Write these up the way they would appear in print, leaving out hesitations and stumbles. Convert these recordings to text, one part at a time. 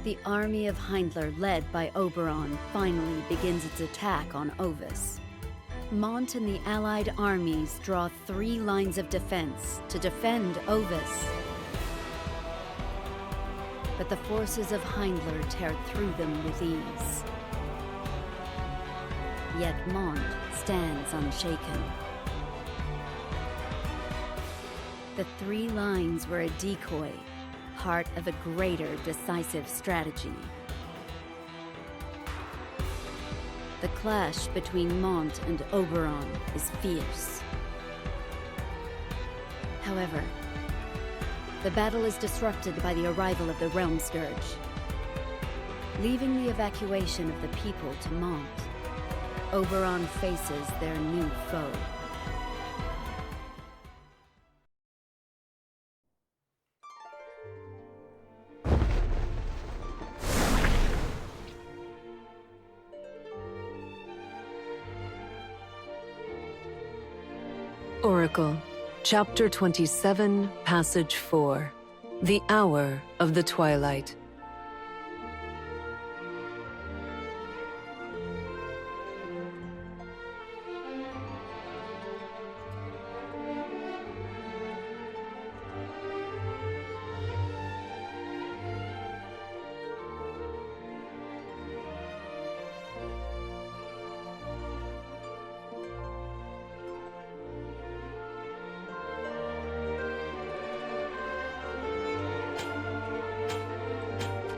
The army of Heindler, led by Oberon, finally begins its attack on Ovis. Mont and the allied armies draw 3 lines of defense to defend Ovis. But the forces of Heindler tear through them with ease. Yet Mont stands unshaken. The 3 lines were a decoy, part of a greater decisive strategy. The clash between Mont and Oberon is fierce. However, the battle is disrupted by the arrival of the Realm Scourge. Leaving the evacuation of the people to Mont, Oberon faces their new foe. Oracle, Chapter 27, Passage 4. The Hour of the Twilight.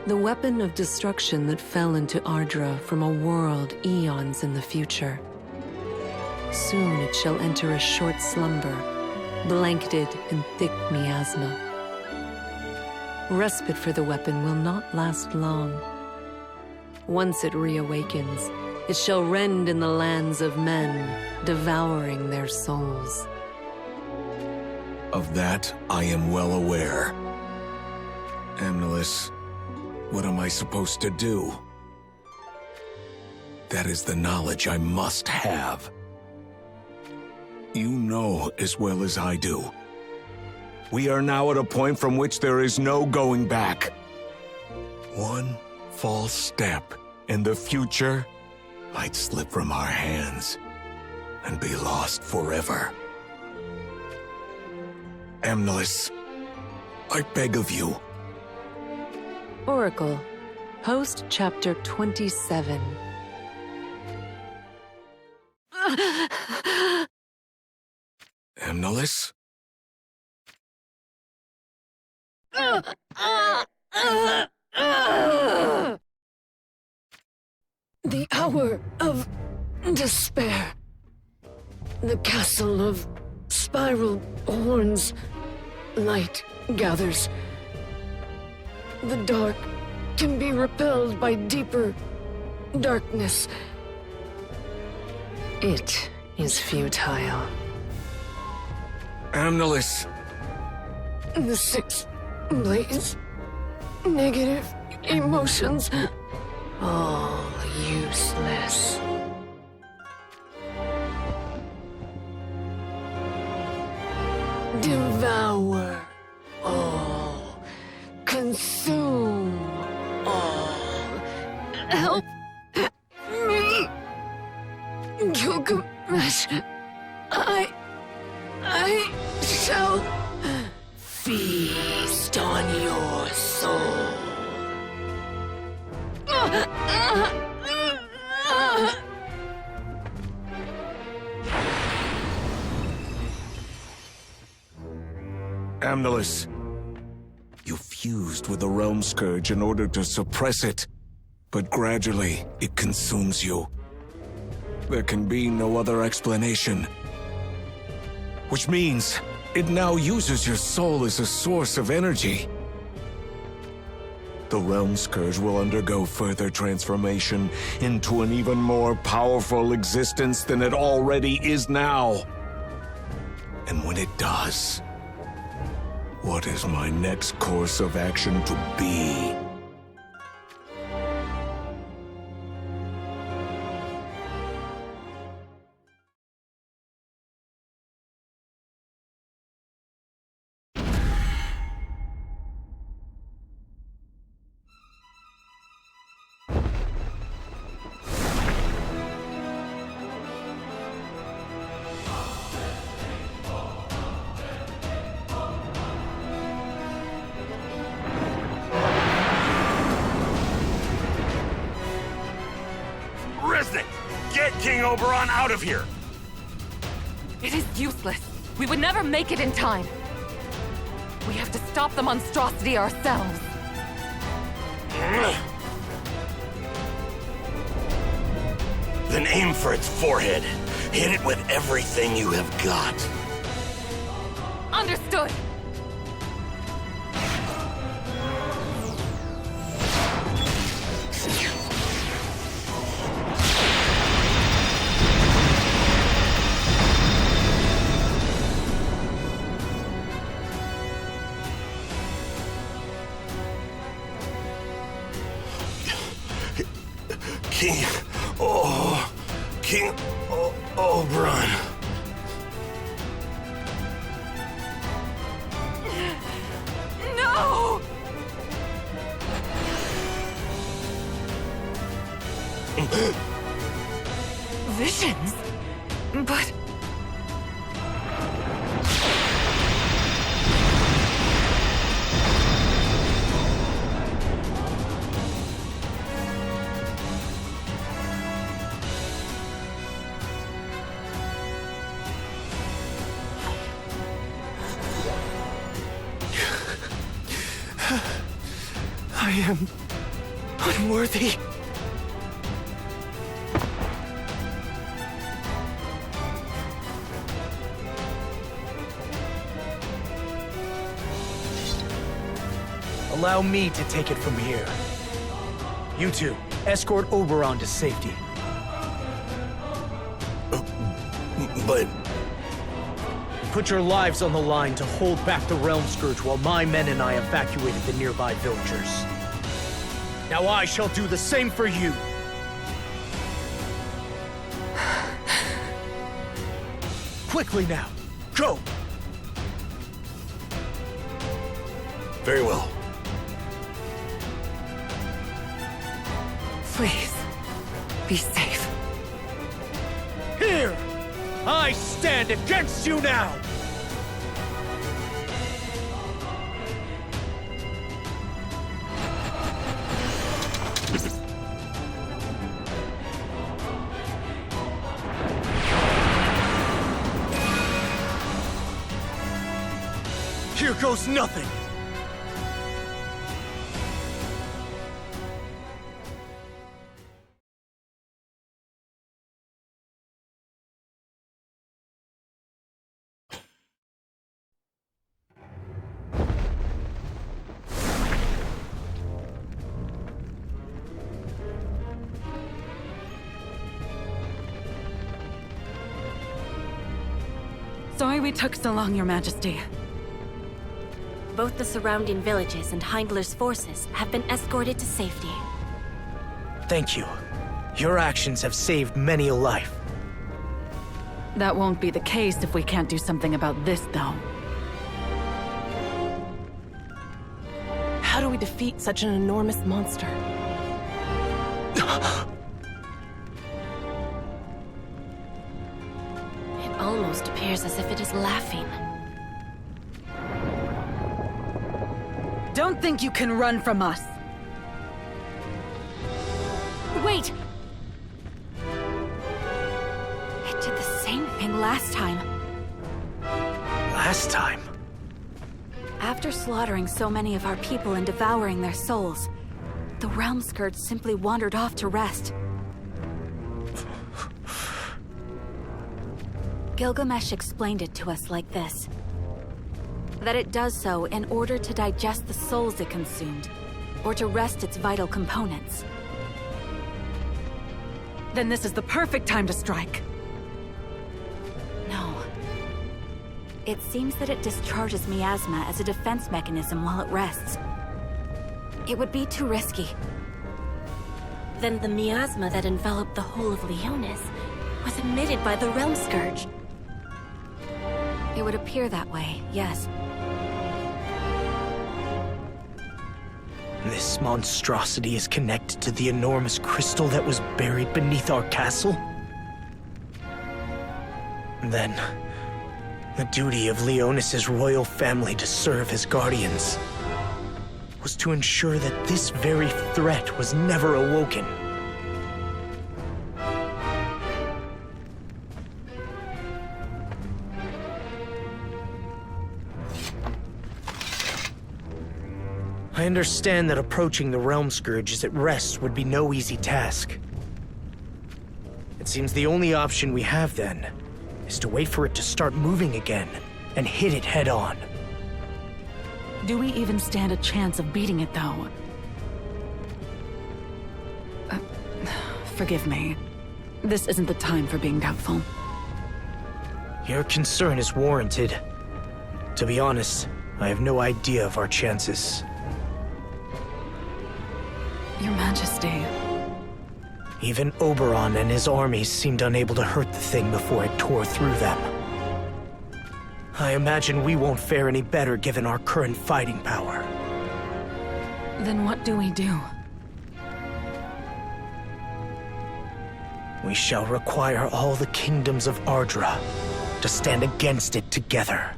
The weapon of destruction that fell into Ardra from a world eons in the future. Soon it shall enter a short slumber, blanketed in thick miasma. Respite for the weapon will not last long. Once it reawakens, it shall rend in the lands of men, devouring their souls. Of that, I am well aware. Amnelis, what am I supposed to do? That is the knowledge I must have. You know as well as I do. We are now at a point from which there is no going back. One false step, and the future might slip from our hands and be lost forever. Amnelis, I beg of you. Oracle, Post Chapter 27. Amnelis? The hour of despair. The castle of spiral horns. Light gathers. The dark can be repelled by deeper darkness. It is futile. Amnelis! The 6 blades. Negative emotions. All useless. Devour all. Consume all. Help me, Gilgamesh. I shall feast on your soul. Amnelis, you fused with the Realm Scourge in order to suppress it, but gradually it consumes you. There can be no other explanation. Which means it now uses your soul as a source of energy. The Realm Scourge will undergo further transformation into an even more powerful existence than it already is now. And when it does, what is my next course of action to be? King Oberon out of here! It is useless. We would never make it in time. We have to stop the monstrosity ourselves. Then aim for its forehead. Hit it with everything you have got. Understood! King Oberon. No! Visions? But... I am unworthy. Allow me to take it from here. You two, escort Oberon to safety. But... Put your lives on the line to hold back the Realm Scourge while my men and I evacuated the nearby villagers. Now I shall do the same for you. Quickly now, go! Very well. Please, be safe. Here! I stand against you now! Here goes nothing! Sorry we took so long, Your Majesty. Both the surrounding villages and Heindler's forces have been escorted to safety. Thank you. Your actions have saved many a life. That won't be the case if we can't do something about this, though. How do we defeat such an enormous monster? It almost appears as if it is laughing. Don't think you can run from us! Wait! It did the same thing last time. Last time? After slaughtering so many of our people and devouring their souls, the Realm Scourge simply wandered off to rest. Gilgamesh explained it to us like this. That it does so in order to digest the souls it consumed, or to rest its vital components. Then this is the perfect time to strike. No. It seems that it discharges miasma as a defense mechanism while it rests. It would be too risky. Then the miasma that enveloped the whole of Leonis was emitted by the Realm Scourge. It would appear that way, yes. This monstrosity is connected to the enormous crystal that was buried beneath our castle? Then, the duty of Leonis' royal family to serve as guardians was to ensure that this very threat was never awoken. I understand that approaching the Realm Scourge as it rests would be no easy task. It seems the only option we have then is to wait for it to start moving again and hit it head on. Do we even stand a chance of beating it, though? Forgive me. This isn't the time for being doubtful. Your concern is warranted. To be honest, I have no idea of our chances. Your Majesty. Even Oberon and his armies seemed unable to hurt the thing before it tore through them. I imagine we won't fare any better given our current fighting power. Then what do we do? We shall require all the kingdoms of Ardra to stand against it together.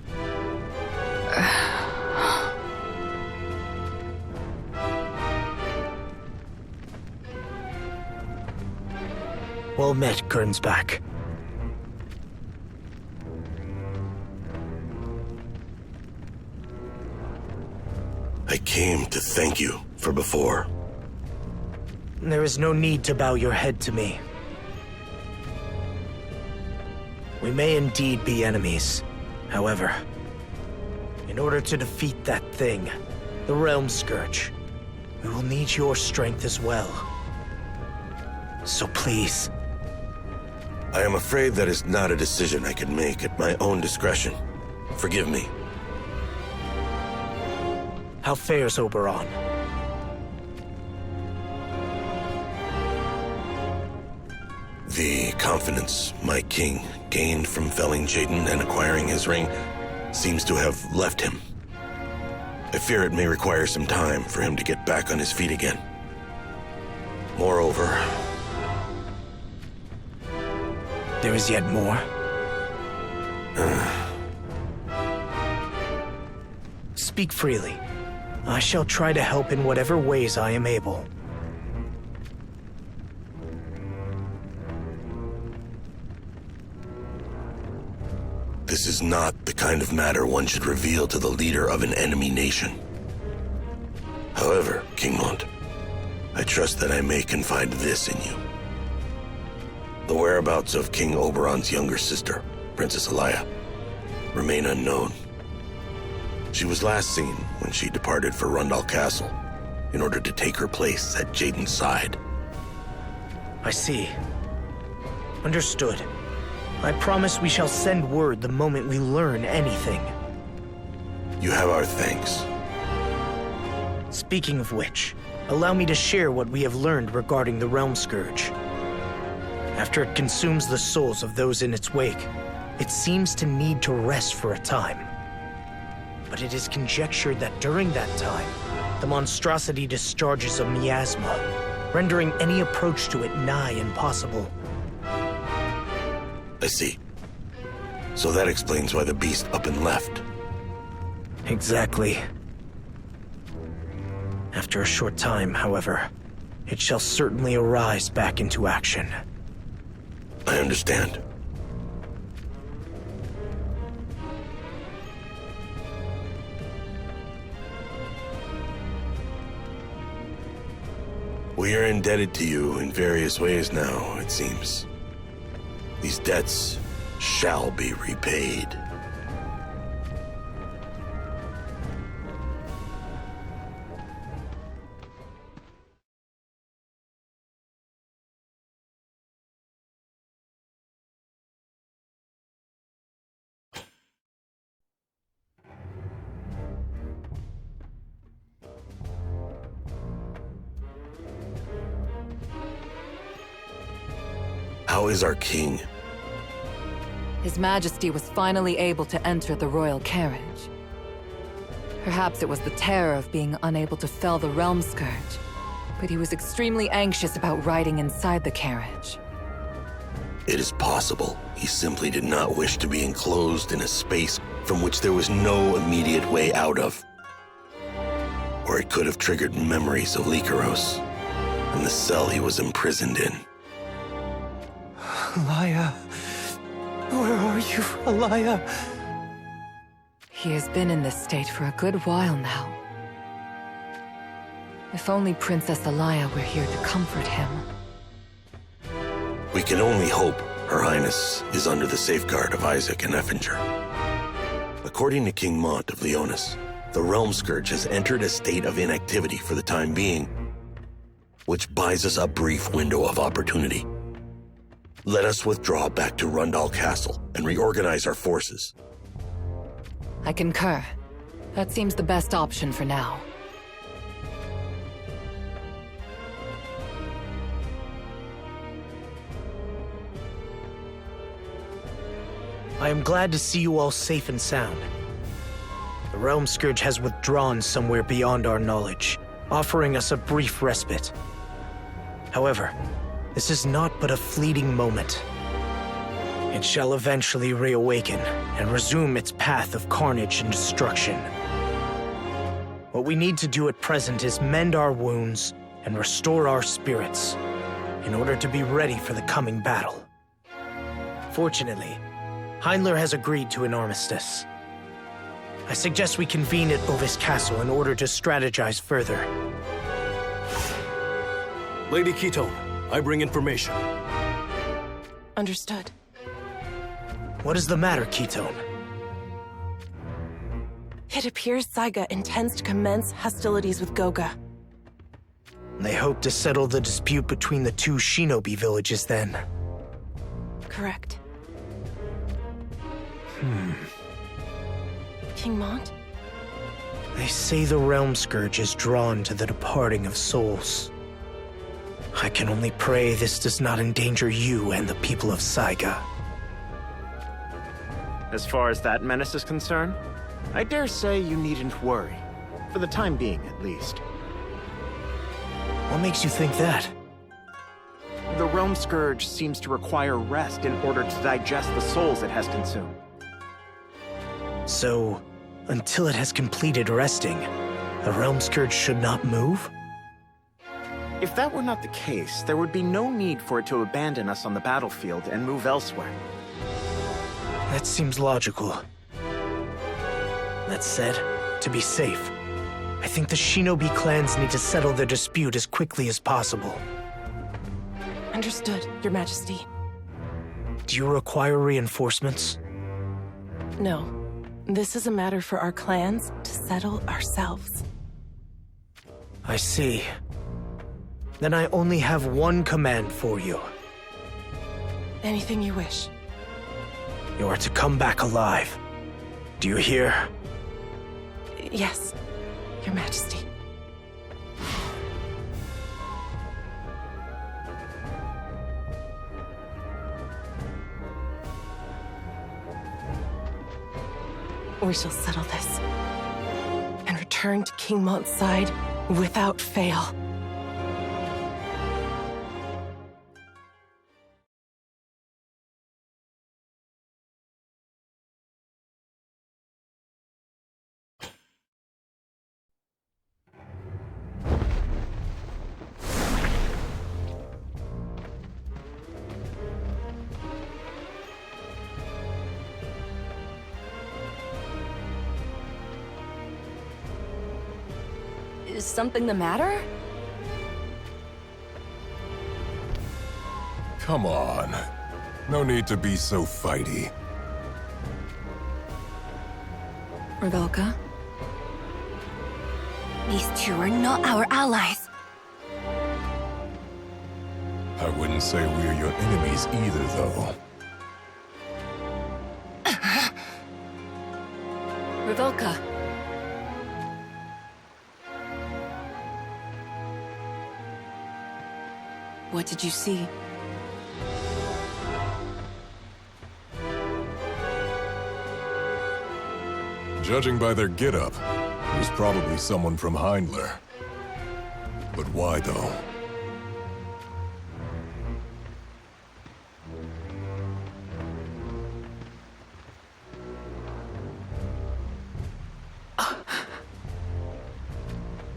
Well met, Gernsback. I came to thank you for before. There is no need to bow your head to me. We may indeed be enemies. However, in order to defeat that thing, the Realm Scourge, we will need your strength as well. So please. I am afraid that is not a decision I can make at my own discretion. Forgive me. How fares Oberon? The confidence my king gained from felling Jaden and acquiring his ring seems to have left him. I fear it may require some time for him to get back on his feet again. Moreover... There is yet more? Speak freely. I shall try to help in whatever ways I am able. This is not the kind of matter one should reveal to the leader of an enemy nation. However, King Mont, I trust that I may confide this in you. The whereabouts of King Oberon's younger sister, Princess Alaya, remain unknown. She was last seen when she departed for Rundal Castle in order to take her place at Jaden's side. I see. Understood. I promise we shall send word the moment we learn anything. You have our thanks. Speaking of which, allow me to share what we have learned regarding the Realm Scourge. After it consumes the souls of those in its wake, it seems to need to rest for a time. But it is conjectured that during that time, the monstrosity discharges a miasma, rendering any approach to it nigh impossible. I see. So that explains why the beast up and left. Exactly. After a short time, however, it shall certainly arise back into action. I understand. We are indebted to you in various ways now, it seems. These debts shall be repaid. How is our king? His Majesty was finally able to enter the royal carriage. Perhaps it was the terror of being unable to fell the Realm Scourge, but he was extremely anxious about riding inside the carriage. It is possible he simply did not wish to be enclosed in a space from which there was no immediate way out of. Or it could have triggered memories of Lycaros and the cell he was imprisoned in. Alaya, where are you, Alaya? He has been in this state for a good while now. If only Princess Alaya were here to comfort him. We can only hope Her Highness is under the safeguard of Isaac and Effinger. According to King Mont of Leonis, the Realm Scourge has entered a state of inactivity for the time being, which buys us a brief window of opportunity. Let us withdraw back to Rundal Castle and reorganize our forces. I concur. That seems the best option for now. I am glad to see you all safe and sound. The Realm Scourge has withdrawn somewhere beyond our knowledge, offering us a brief respite. However, this is not but a fleeting moment. It shall eventually reawaken and resume its path of carnage and destruction. What we need to do at present is mend our wounds and restore our spirits in order to be ready for the coming battle. Fortunately, Heinler has agreed to an armistice. I suggest we convene at Ovis Castle in order to strategize further. Lady Ketone, I bring information. Understood. What is the matter, Ketone? It appears Saiga intends to commence hostilities with Goga. They hope to settle the dispute between the two shinobi villages then. Correct. King Mont? They say the Realm Scourge is drawn to the departing of souls. I can only pray this does not endanger you and the people of Saiga. As far as that menace is concerned, I dare say you needn't worry. For the time being, at least. What makes you think that? The Realm Scourge seems to require rest in order to digest the souls it has consumed. So, until it has completed resting, the Realm Scourge should not move? If that were not the case, there would be no need for it to abandon us on the battlefield and move elsewhere. That seems logical. That said, to be safe, I think the shinobi clans need to settle their dispute as quickly as possible. Understood, Your Majesty. Do you require reinforcements? No. This is a matter for our clans to settle ourselves. I see. Then I only have one command for you. Anything you wish. You are to come back alive. Do you hear? Yes, Your Majesty. We shall settle this and return to King Mont's side without fail. Is something the matter? Come on. No need to be so fighty. Revelka? These two are not our allies. I wouldn't say we're your enemies either, though. Revelka. What did you see? Judging by their get-up, it was probably someone from Heinler. But why, though?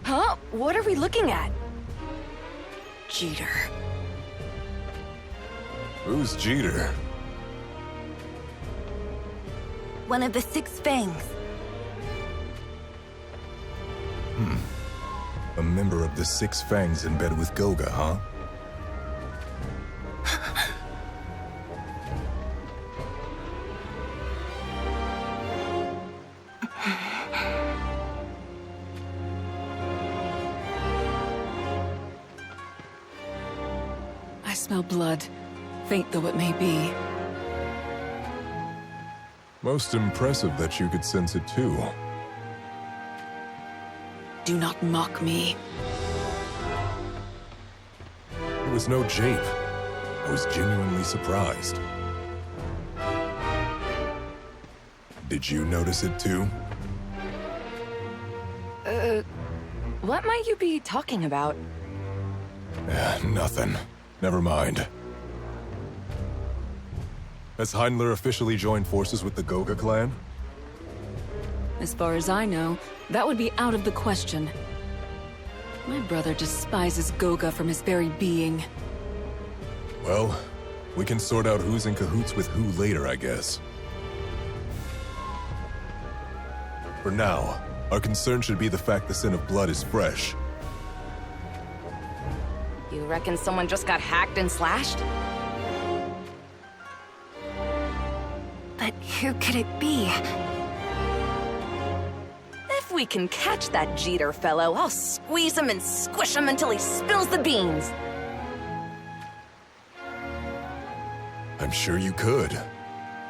Huh? What are we looking at? Jeter. Who's Jeter? One of the Six Fangs. A member of the Six Fangs in bed with Goga, huh? I smell blood, faint though it may be. Most impressive that you could sense it too. Do not mock me. It was no jape. I was genuinely surprised. Did you notice it too? What might you be talking about? Nothing. Never mind. Has Heinler officially joined forces with the Goga clan? As far as I know, that would be out of the question. My brother despises Goga from his very being. Well, we can sort out who's in cahoots with who later, I guess. For now, our concern should be the fact the sin of blood is fresh. You reckon someone just got hacked and slashed? But who could it be? If we can catch that Jeter fellow, I'll squeeze him and squish him until he spills the beans. I'm sure you could.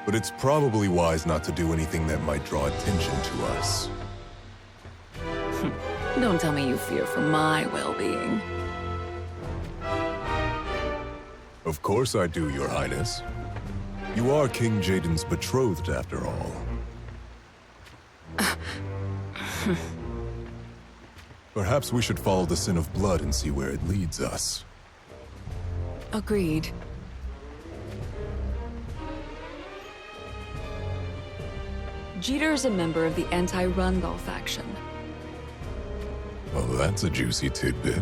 But it's probably wise not to do anything that might draw attention to us. Don't tell me you fear for my well-being. Of course I do, Your Highness. You are King Jaden's betrothed, after all. Perhaps we should follow the sin of blood and see where it leads us. Agreed. Jeter is a member of the anti-Rundal faction. Well, that's a juicy tidbit.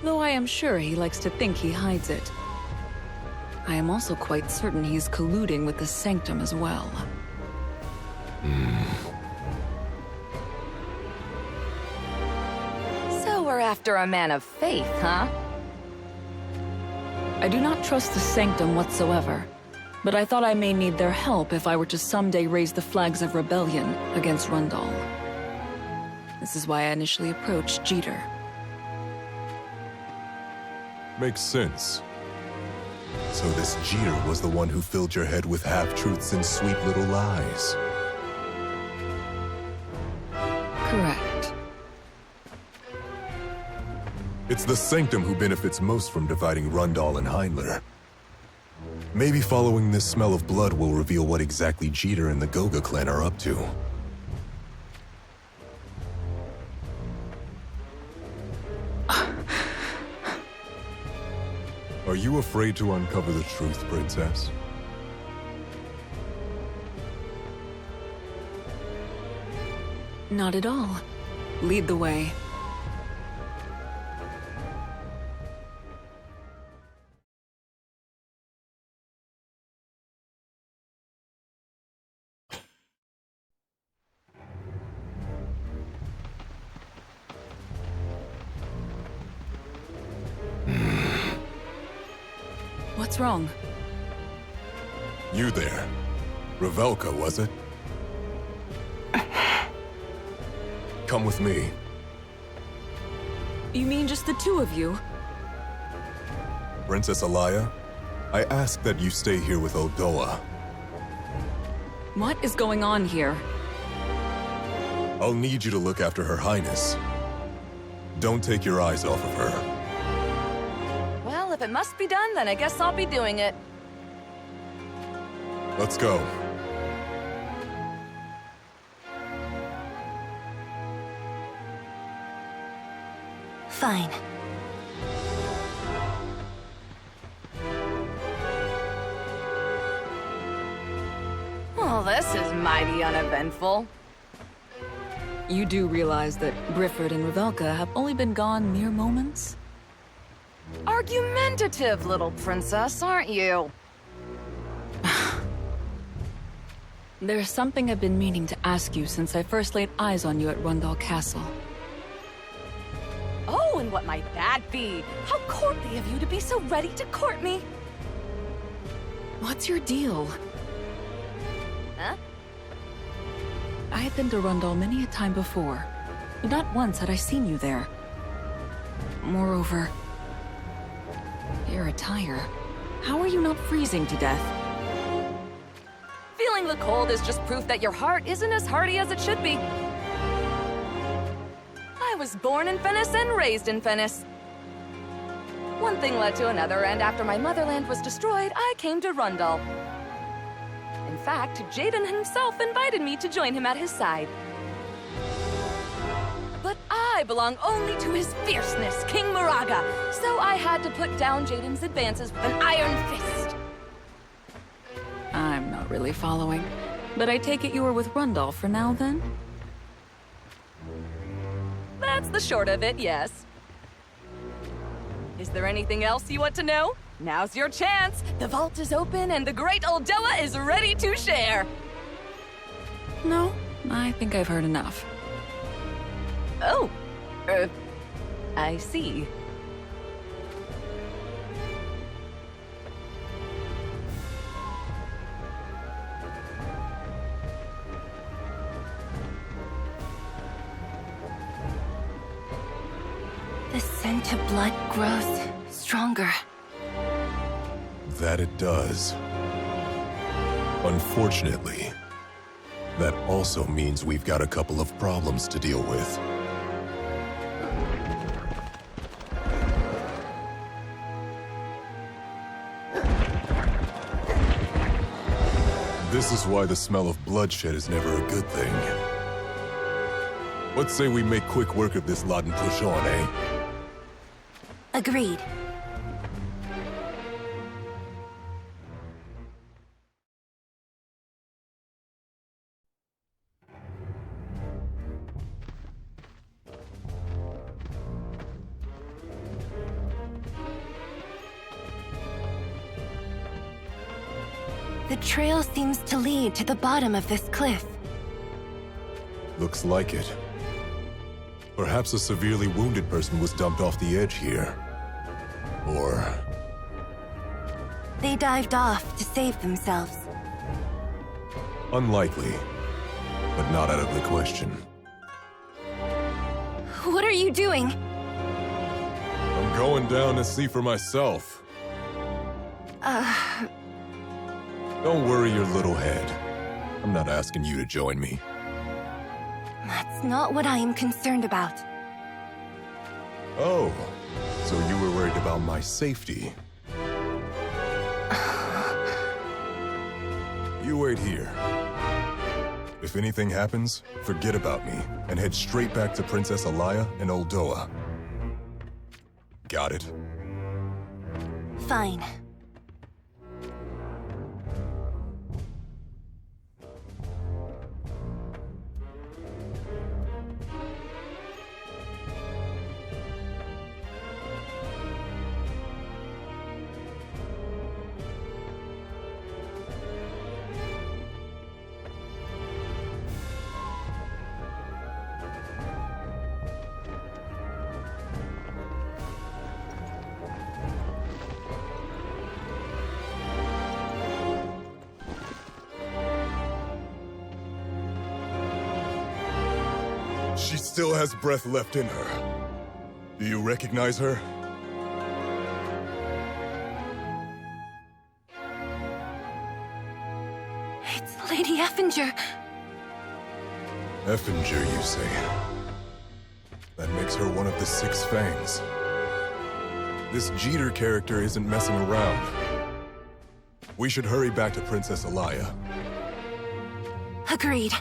Though I am sure he likes to think he hides it. I am also quite certain he's colluding with the Sanctum as well. So we're after a man of faith, huh? I do not trust the Sanctum whatsoever, but I thought I may need their help if I were to someday raise the flags of rebellion against Rundal. This is why I initially approached Jeter. Makes sense. So this Jeter was the one who filled your head with half-truths and sweet little lies. Correct. It's the Sanctum who benefits most from dividing Rundal and Heinler. Maybe following this smell of blood will reveal what exactly Jeter and the Goga clan are up to. Are you afraid to uncover the truth, Princess? Not at all. Lead the way. What's wrong? You there. Revelka, was it? Come with me. You mean just the two of you? Princess Alaya, I ask that you stay here with Odoa. What is going on here? I'll need you to look after Her Highness. Don't take your eyes off of her. Well, if it must be done, then I guess I'll be doing it. Let's go. Fine. Well, this is mighty uneventful. You do realize that Grifford and Revelka have only been gone mere moments? Argumentative little princess, aren't you? There's something I've been meaning to ask you since I first laid eyes on you at Rundal Castle. what might that be? How courtly of you to be so ready to court me. What's your deal? Huh? I had been to Rundal many a time before, but not once had I seen you there. Moreover, your attire. How are you not freezing to death? Feeling the cold is just proof that your heart isn't as hardy as it should be. I was born in Fennis and raised in Fennis. One thing led to another, and after my motherland was destroyed, I came to Rundal. In fact, Jaden himself invited me to join him at his side. But I belong only to his fierceness, King Moraga, so I had to put down Jaden's advances with an iron fist. I'm not really following, but I take it you were with Rundal for now, then? That's the short of it, yes. Is there anything else you want to know? Now's your chance! The vault is open and the great Uldoa is ready to share! No, I think I've heard enough. Oh, I see. The scent of blood grows stronger. That it does. Unfortunately, that also means we've got a couple of problems to deal with. This is why the smell of bloodshed is never a good thing. Let's say we make quick work of this lot and push on, eh? Agreed. The trail seems to lead to the bottom of this cliff. Looks like it. Perhaps a severely wounded person was dumped off the edge here. Or... They dived off to save themselves. unlikely, but not out of the question. What are you doing? I'm going down to see for myself. Don't worry your little head. I'm not asking you to join me. That's not what I am concerned about. Oh, so you were worried about my safety. You wait here. If anything happens, forget about me, and head straight back to Princess Alaya and Uldoa. Got it? Fine. She still has breath left in her. Do you recognize her? It's Lady Effinger. Effinger, you say? That makes her one of the Six Fangs. This Jeter character isn't messing around. We should hurry back to Princess Alaya. Agreed.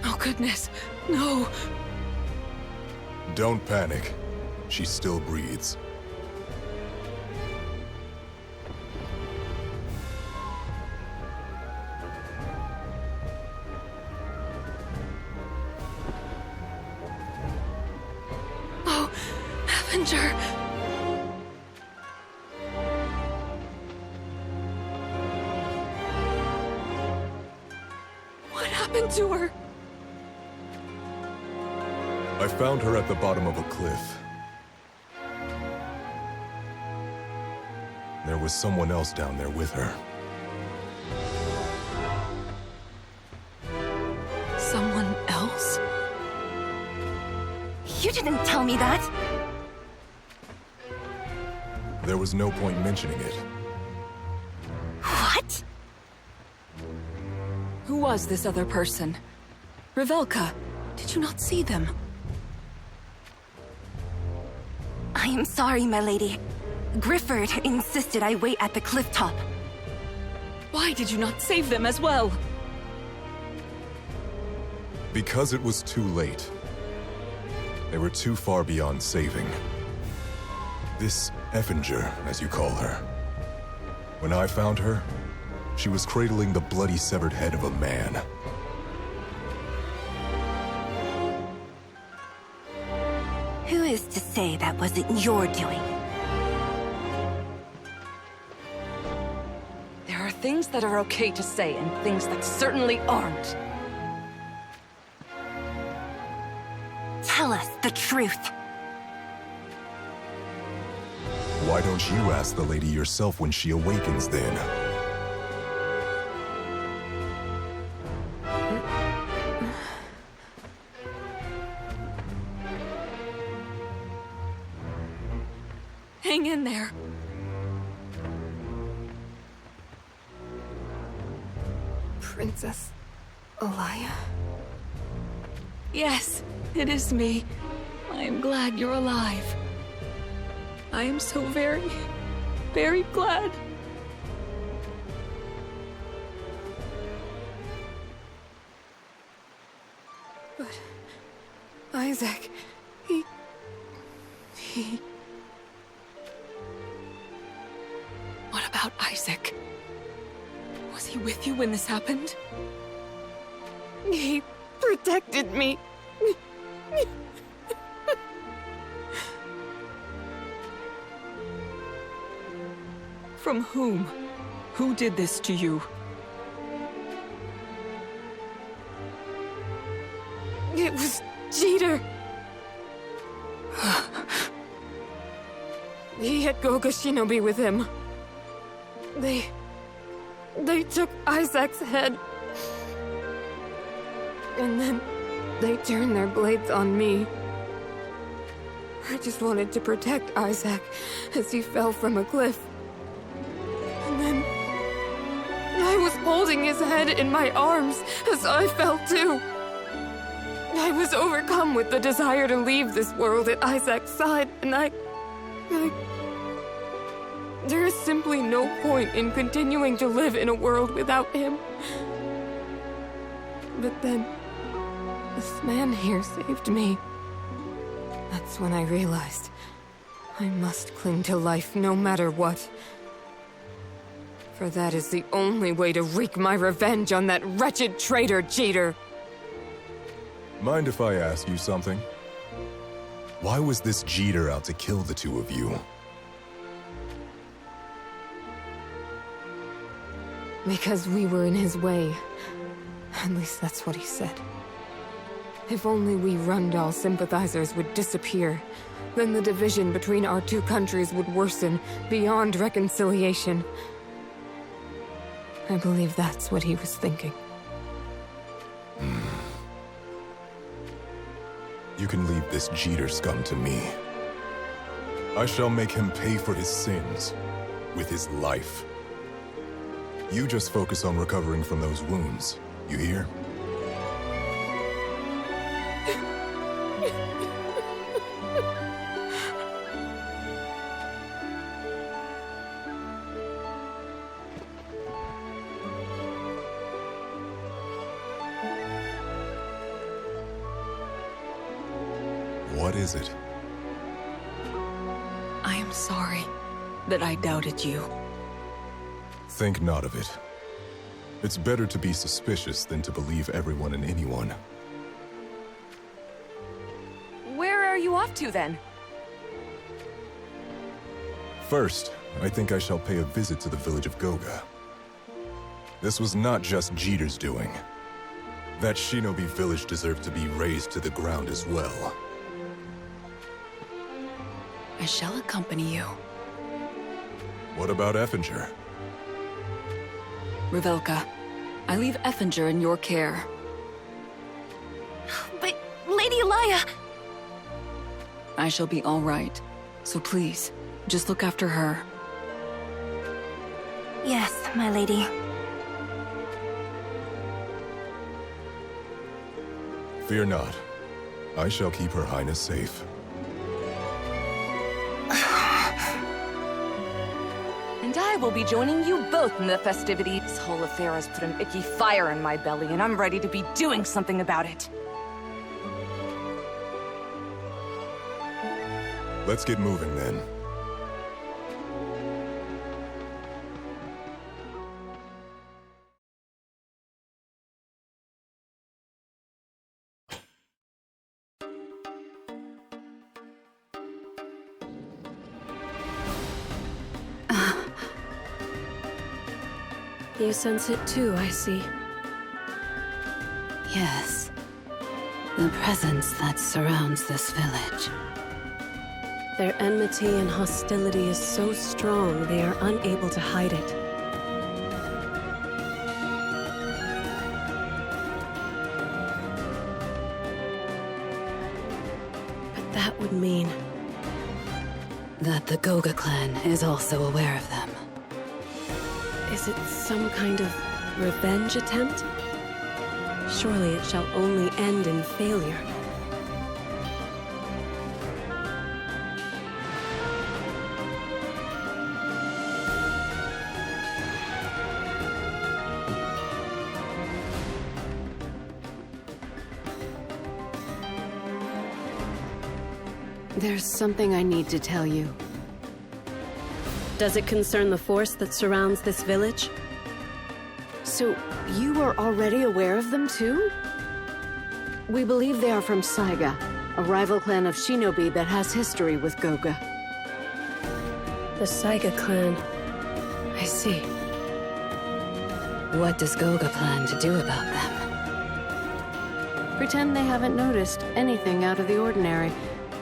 Oh goodness, no! Don't panic. She still breathes. Avenger! What happened to her? I found her at the bottom of a cliff. There was someone else down there with her. Someone else? You didn't tell me that! There was no point mentioning it. What? Who was this other person? Revelka, did you not see them? I am sorry, my lady. Grifford insisted I wait at the cliff top. Why did you not save them as well? Because it was too late. They were too far beyond saving. This Effinger, as you call her. When I found her, she was cradling the bloody severed head of a man. Who is to say that wasn't your doing? There are things that are okay to say and things that certainly aren't. Tell us the truth. Why don't you ask the lady yourself when she awakens, then? Hang in there. Princess Alaya? Yes, it is me. I am glad you're alive. I am so very, very glad. But Isaac, he... What about Isaac? Was he with you when this happened? He protected me. From whom? Who did this to you? It was Jeter. He had Goga Shinobi with him. They took Isaac's head. And then they turned their blades on me. I just wanted to protect Isaac as he fell from a cliff. And then I was holding his head in my arms as I fell too. I was overcome with the desire to leave this world at Isaac's side, and I... There is simply no point in continuing to live in a world without him. But then, this man here saved me. That's when I realized I must cling to life no matter what. For that is the only way to wreak my revenge on that wretched traitor, Jeter. Mind if I ask you something? Why was this Jeter out to kill the two of you? Because we were in his way. At least that's what he said. If only we Rundal sympathizers would disappear, then the division between our two countries would worsen beyond reconciliation. I believe that's what he was thinking. You can leave this Jeter scum to me. I shall make him pay for his sins with his life. You just focus on recovering from those wounds, you hear? What is it? I am sorry that I doubted you. Think not of it. It's better to be suspicious than to believe everyone and anyone. Where are you off to, then? First, I think I shall pay a visit to the village of Goga. This was not just Jeter's doing. That shinobi village deserved to be razed to the ground as well. I shall accompany you. What about Effinger? Revelka, I leave Effinger in your care. But, Lady Elia! I shall be all right. So please, just look after her. Yes, my lady. Fear not. I shall keep Her Highness safe. And I will be joining you both in the festivities. This whole affair has put an icky fire in my belly, and I'm ready to be doing something about it. Let's get moving then. You sense it too, I see. Yes. The presence that surrounds this village. Their enmity and hostility is so strong, they are unable to hide it. But that would mean... that the Goga clan is also aware of them. Is it some kind of revenge attempt? Surely it shall only end in failure. There's something I need to tell you. Does it concern the force that surrounds this village? So, you are already aware of them too? We believe they are from Saiga, a rival clan of shinobi that has history with Goga. The Saiga clan. I see. What does Goga plan to do about them? Pretend they haven't noticed anything out of the ordinary,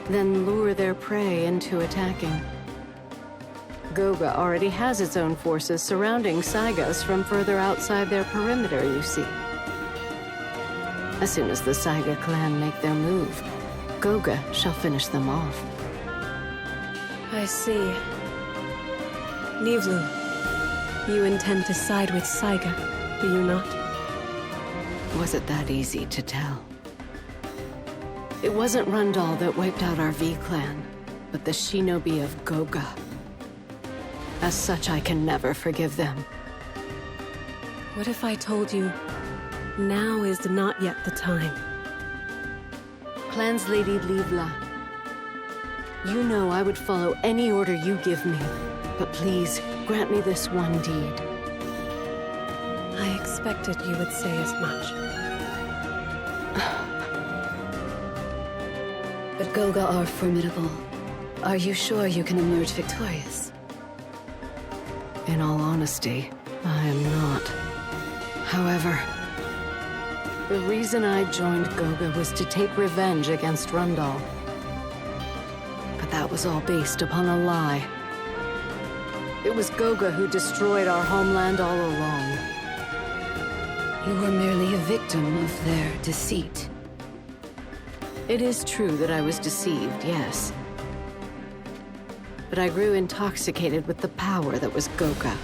then lure their prey into attacking. Goga already has its own forces surrounding Saigas from further outside their perimeter, you see. As soon as the Saiga clan make their move, Goga shall finish them off. I see. Nivlu, you intend to side with Saiga, do you not? Was it that easy to tell? It wasn't Rundal that wiped out our V-clan, but the shinobi of Goga. As such, I can never forgive them. What if I told you, now is not yet the time? Clan's Lady Livla, you know I would follow any order you give me, but please, grant me this one deed. I expected you would say as much. But Goga are formidable. Are you sure you can emerge victorious? In all honesty, I am not. However, the reason I joined Goga was to take revenge against Rundal. But that was all based upon a lie. It was Goga who destroyed our homeland all along. You were merely a victim of their deceit. It is true that I was deceived, yes. But I grew intoxicated with the power that was Goga.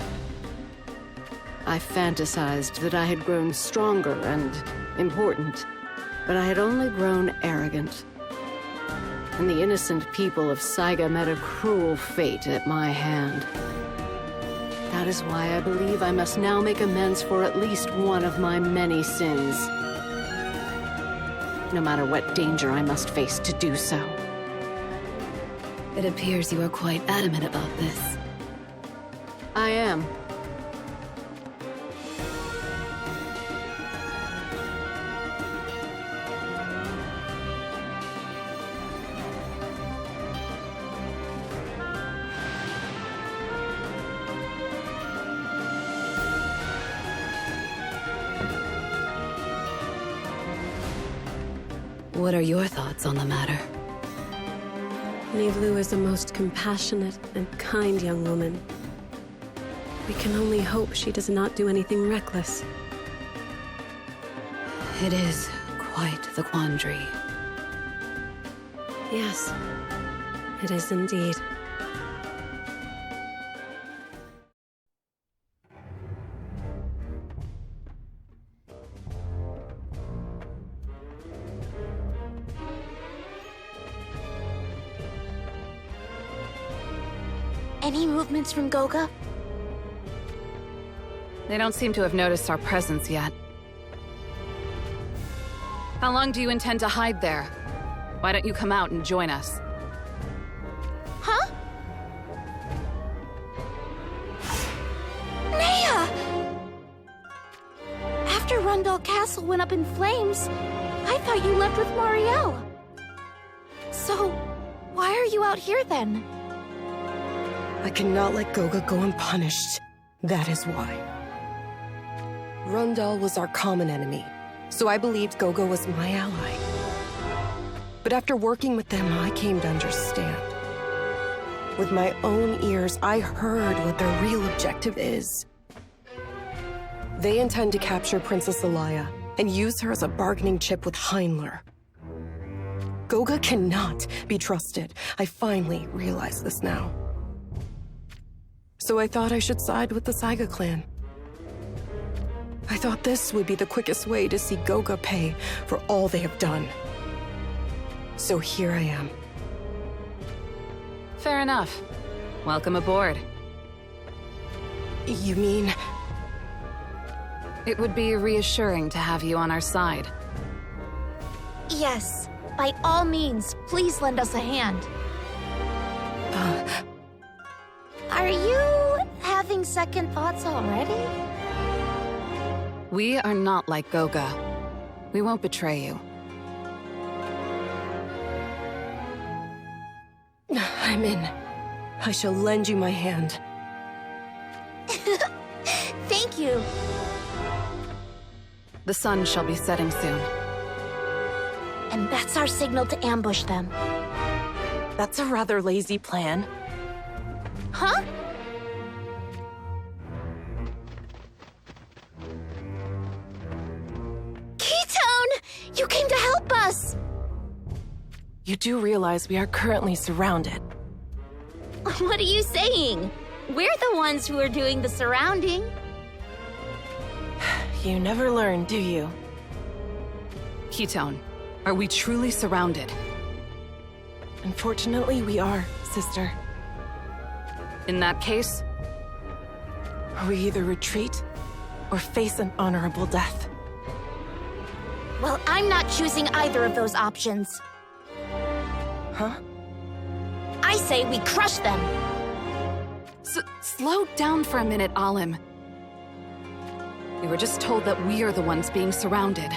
I fantasized that I had grown stronger and important, but I had only grown arrogant. And the innocent people of Saiga met a cruel fate at my hand. That is why I believe I must now make amends for at least one of my many sins. No matter what danger I must face to do so. It appears you are quite adamant about this. I am. What are your thoughts on the matter? Nivlu is a most compassionate and kind young woman. We can only hope she does not do anything reckless. It is quite the quandary. Yes, it is indeed. Any movements from Goga? They don't seem to have noticed our presence yet. How long do you intend to hide there? Why don't you come out and join us? Huh? Nea! After Rundal Castle went up in flames, I thought you left with Marielle. So, why are you out here then? I cannot let Goga go unpunished. That is why. Rundal was our common enemy, so I believed Goga was my ally. But after working with them, I came to understand. With my own ears, I heard what their real objective is. They intend to capture Princess Alaya and use her as a bargaining chip with Heinler. Goga cannot be trusted. I finally realize this now. So I thought I should side with the Saiga clan. I thought this would be the quickest way to see Goga pay for all they have done. So here I am. Fair enough. Welcome aboard. You mean? It would be reassuring to have you on our side. Yes, by all means, please lend us a hand. Are you having second thoughts already? We are not like Goga. We won't betray you. I'm in. I shall lend you my hand. Thank you. The sun shall be setting soon. And that's our signal to ambush them. That's a rather lazy plan. Huh? Ketone! You came to help us! You do realize we are currently surrounded. What are you saying? We're the ones who are doing the surrounding. You never learn, do you? Ketone, are we truly surrounded? Unfortunately, we are, sister. In that case? We either retreat or face an honorable death. Well, I'm not choosing either of those options. Huh? I say we crush them. Slow down for a minute, Alim. We were just told that we are the ones being surrounded.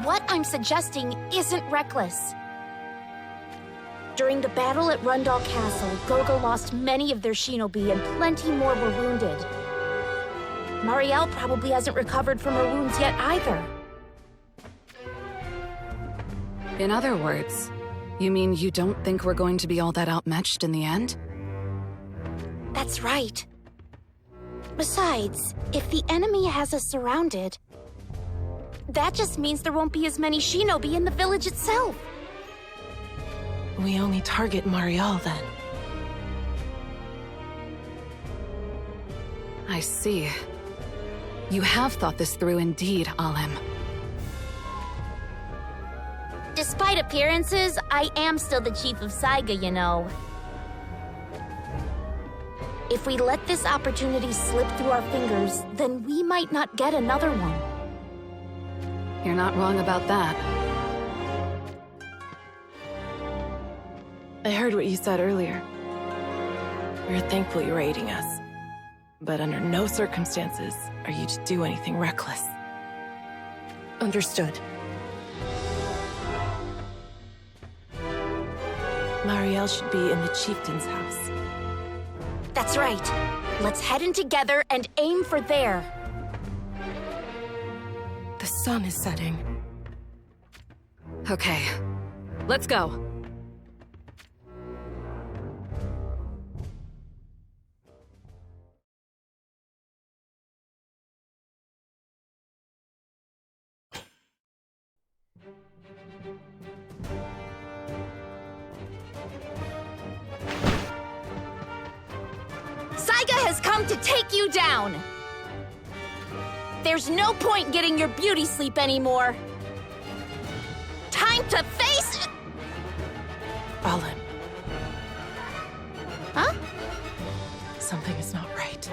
What I'm suggesting isn't reckless. During the battle at Rundal Castle, Goga lost many of their shinobi and plenty more were wounded. Marielle probably hasn't recovered from her wounds yet either. In other words, you mean you don't think we're going to be all that outmatched in the end? That's right. Besides, if the enemy has us surrounded, that just means there won't be as many shinobi in the village itself. We only target Marielle then. I see. You have thought this through indeed, Alim. Despite appearances, I am still the chief of Saiga, you know. If we let this opportunity slip through our fingers, then we might not get another one. You're not wrong about that. I heard what you said earlier. We're thankful you're aiding us. But under no circumstances are you to do anything reckless. Understood. Marielle should be in the chieftain's house. That's right. Let's head in together and aim for there. The sun is setting. Okay, let's go. Saiga has come to take you down! There's no point getting your beauty sleep anymore! Time to face it! Alan. Huh? Something is not right.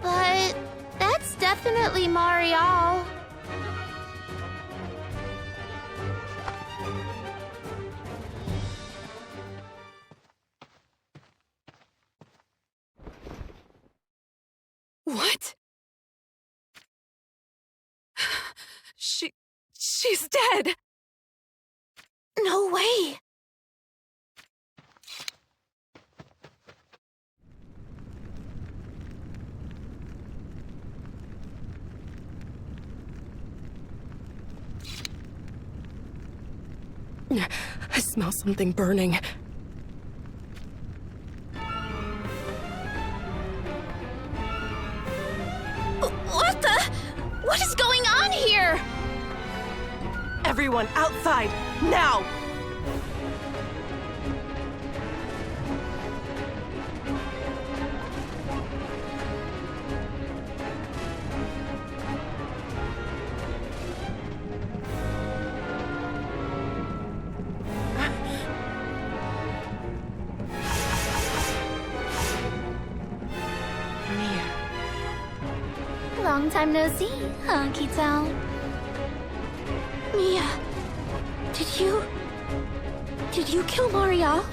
But that's definitely Marial. What? She's dead! No way! I smell something burning. What the? What is going on here? Everyone outside, now! Long time no see, huh, Kitao? Mia, did you kill Marial?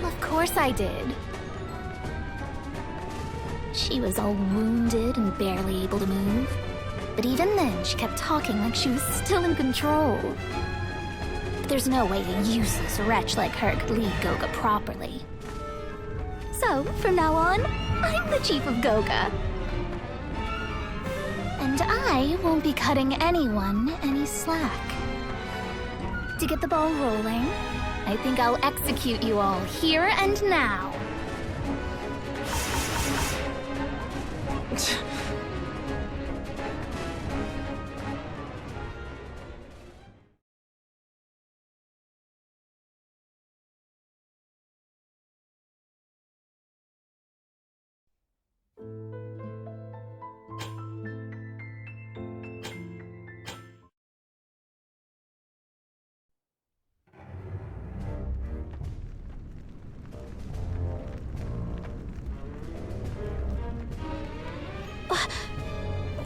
Of course I did. She was all wounded and barely able to move. But even then, she kept talking like she was still in control. But there's no way a useless wretch like her could lead Goga properly. So, from now on, I'm the chief of Goga. And I won't be cutting anyone any slack. To get the ball rolling, I think I'll execute you all here and now.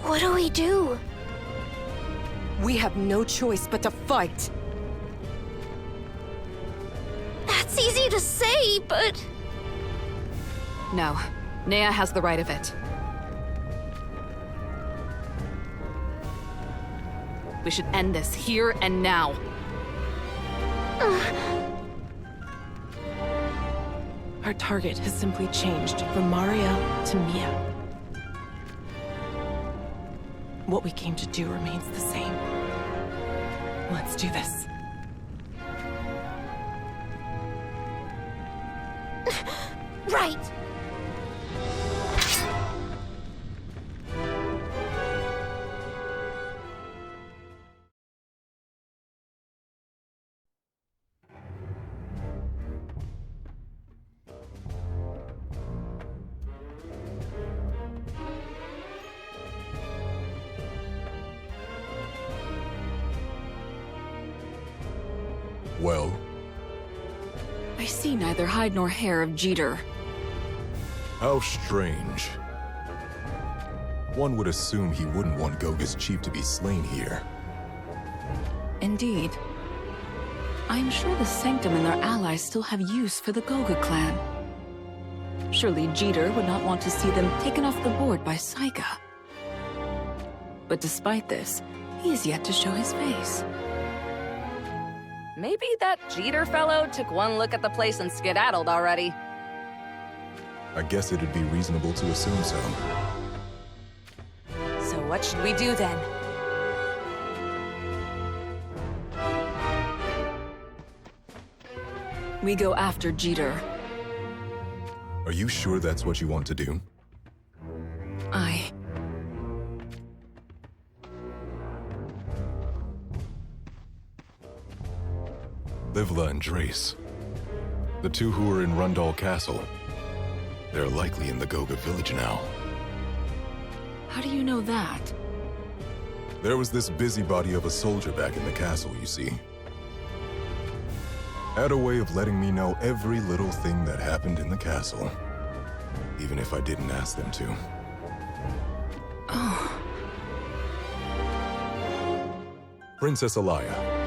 What do we do? We have no choice but to fight. That's easy to say, but... No, Nea has the right of it. We should end this here and now. Our target has simply changed from Mariel to Mia. What we came to do remains the same. Let's do this. Right! Well? I see neither hide nor hair of Jeter. How strange. One would assume he wouldn't want Goga's chief to be slain here. Indeed. I am sure the Sanctum and their allies still have use for the Goga clan. Surely Jeter would not want to see them taken off the board by Saiga. But despite this, he is yet to show his face. Maybe that Jeter fellow took one look at the place and skedaddled already. I guess it'd be reasonable to assume so. So what should we do then? We go after Jeter. Are you sure that's what you want to do? Livla and Drace. The two who were in Rundal Castle. They're likely in the Goga village now. How do you know that? There was this busybody of a soldier back in the castle, you see. Had a way of letting me know every little thing that happened in the castle. Even if I didn't ask them to. Oh. Princess Alaya.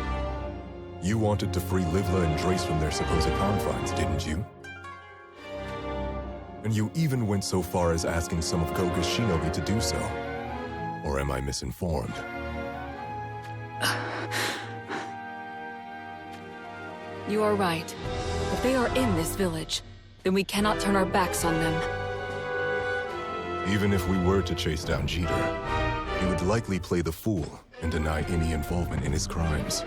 You wanted to free Livla and Drace from their supposed confines, didn't you? And you even went so far as asking some of Goga's shinobi to do so. Or am I misinformed? You are right. If they are in this village, then we cannot turn our backs on them. Even if we were to chase down Jeter, he would likely play the fool and deny any involvement in his crimes.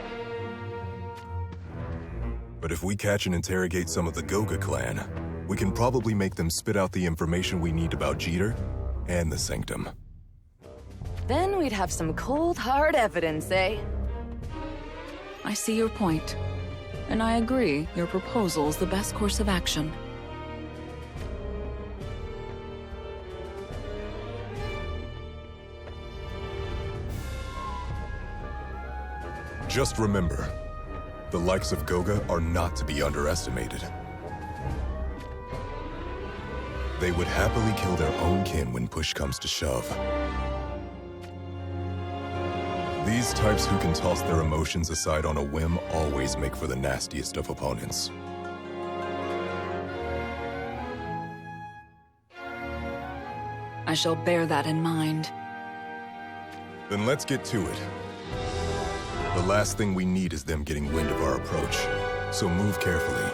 But if we catch and interrogate some of the Goga clan, we can probably make them spit out the information we need about Jeter and the Sanctum. Then we'd have some cold, hard evidence, eh? I see your point. And I agree, your proposal is the best course of action. Just remember, the likes of Goga are not to be underestimated. They would happily kill their own kin when push comes to shove. These types who can toss their emotions aside on a whim always make for the nastiest of opponents. I shall bear that in mind. Then let's get to it. The last thing we need is them getting wind of our approach, so move carefully.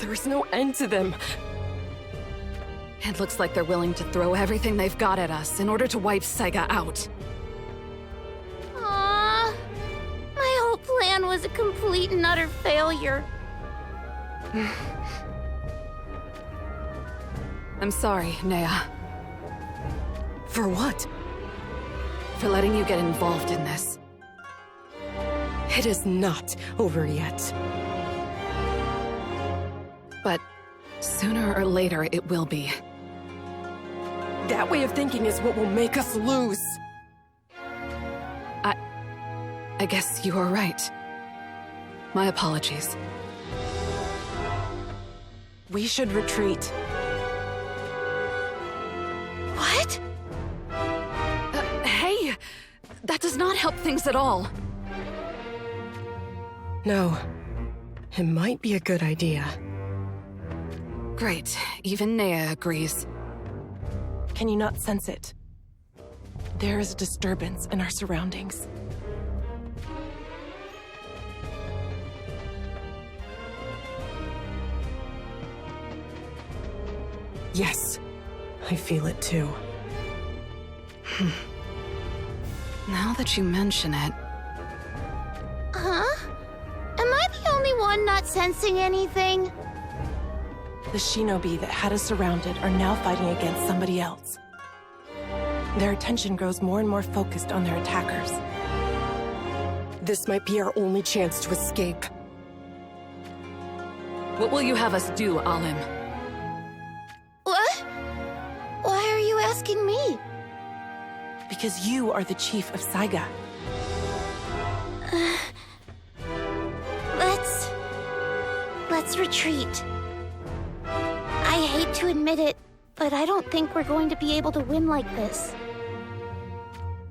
There is no end to them. It looks like they're willing to throw everything they've got at us in order to wipe Saiga out. Aww. My whole plan was a complete and utter failure. I'm sorry, Nea. For what? For letting you get involved in this. It is not over yet. But sooner or later, it will be. That way of thinking is what will make us lose. I guess you are right. My apologies. We should retreat. What? Hey! That does not help things at all. No. It might be a good idea. Great. Even Nea agrees. Can you not sense it? There is a disturbance in our surroundings. Yes, I feel it too. Now that you mention it... Huh? Am I the only one not sensing anything? The shinobi that had us surrounded are now fighting against somebody else. Their attention grows more and more focused on their attackers. This might be our only chance to escape. What will you have us do, Alim? What? Why are you asking me? Because you are the chief of Saiga. Let's retreat. I hate to admit it, but I don't think we're going to be able to win like this.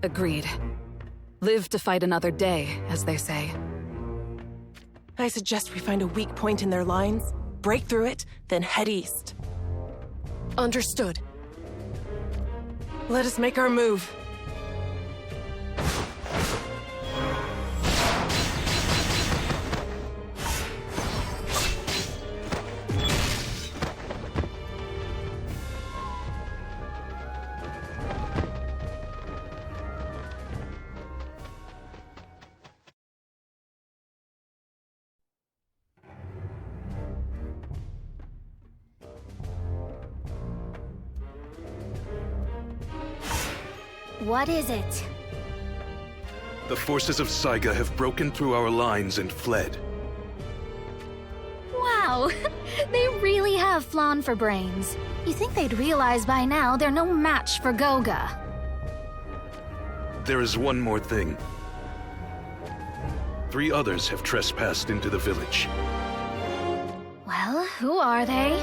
Agreed. Live to fight another day, as they say. I suggest we find a weak point in their lines, break through it, then head east. Understood. Let us make our move. What is it? The forces of Saiga have broken through our lines and fled. Wow, they really have flawn for brains. You think they'd realize by now they're no match for Goga. There is one more thing. 3 others have trespassed into the village. Well, who are they?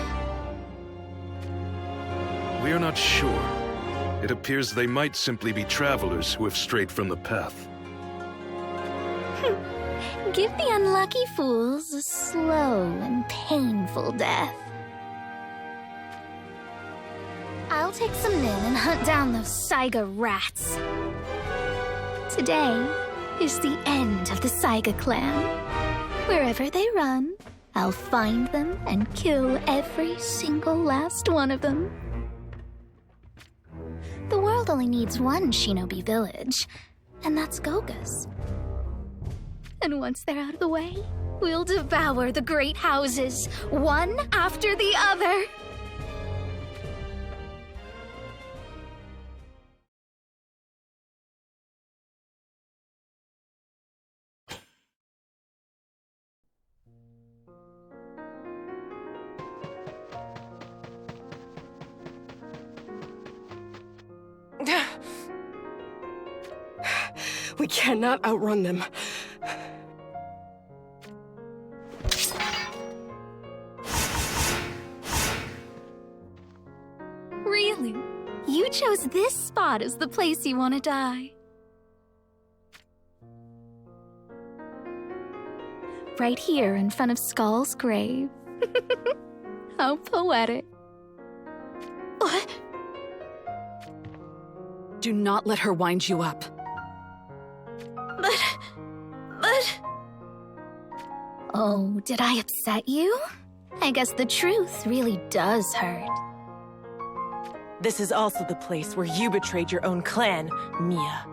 We are not sure. It appears they might simply be travelers who have strayed from the path. Give the unlucky fools a slow and painful death. I'll take some men and hunt down those Saiga rats. Today is the end of the Saiga clan. Wherever they run, I'll find them and kill every single last one of them. The world only needs one shinobi village, and that's Goga's. And once they're out of the way, we'll devour the great houses, one after the other. We cannot outrun them. Really? You chose this spot as the place you want to die. Right here in front of Skull's grave. How poetic. What? Do not let her wind you up. But... Oh, did I upset you? I guess the truth really does hurt. This is also the place where you betrayed your own clan, Mia.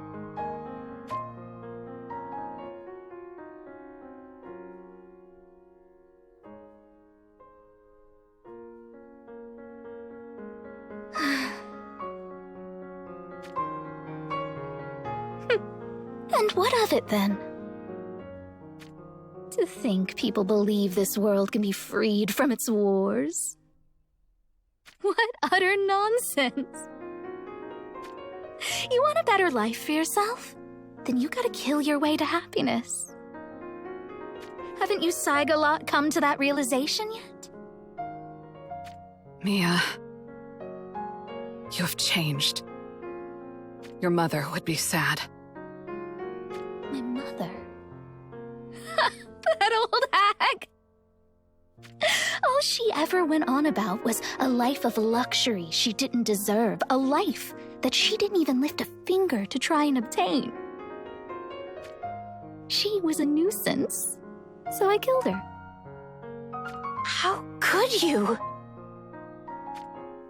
And what of it, then? To think people believe this world can be freed from its wars. What utter nonsense! You want a better life for yourself? Then you gotta kill your way to happiness. Haven't you Saiga lot come to that realization yet? Mia, you have changed. Your mother would be sad. My mother? That old hag! All she ever went on about was a life of luxury she didn't deserve, a life that she didn't even lift a finger to try and obtain. She was a nuisance, so I killed her. How could you?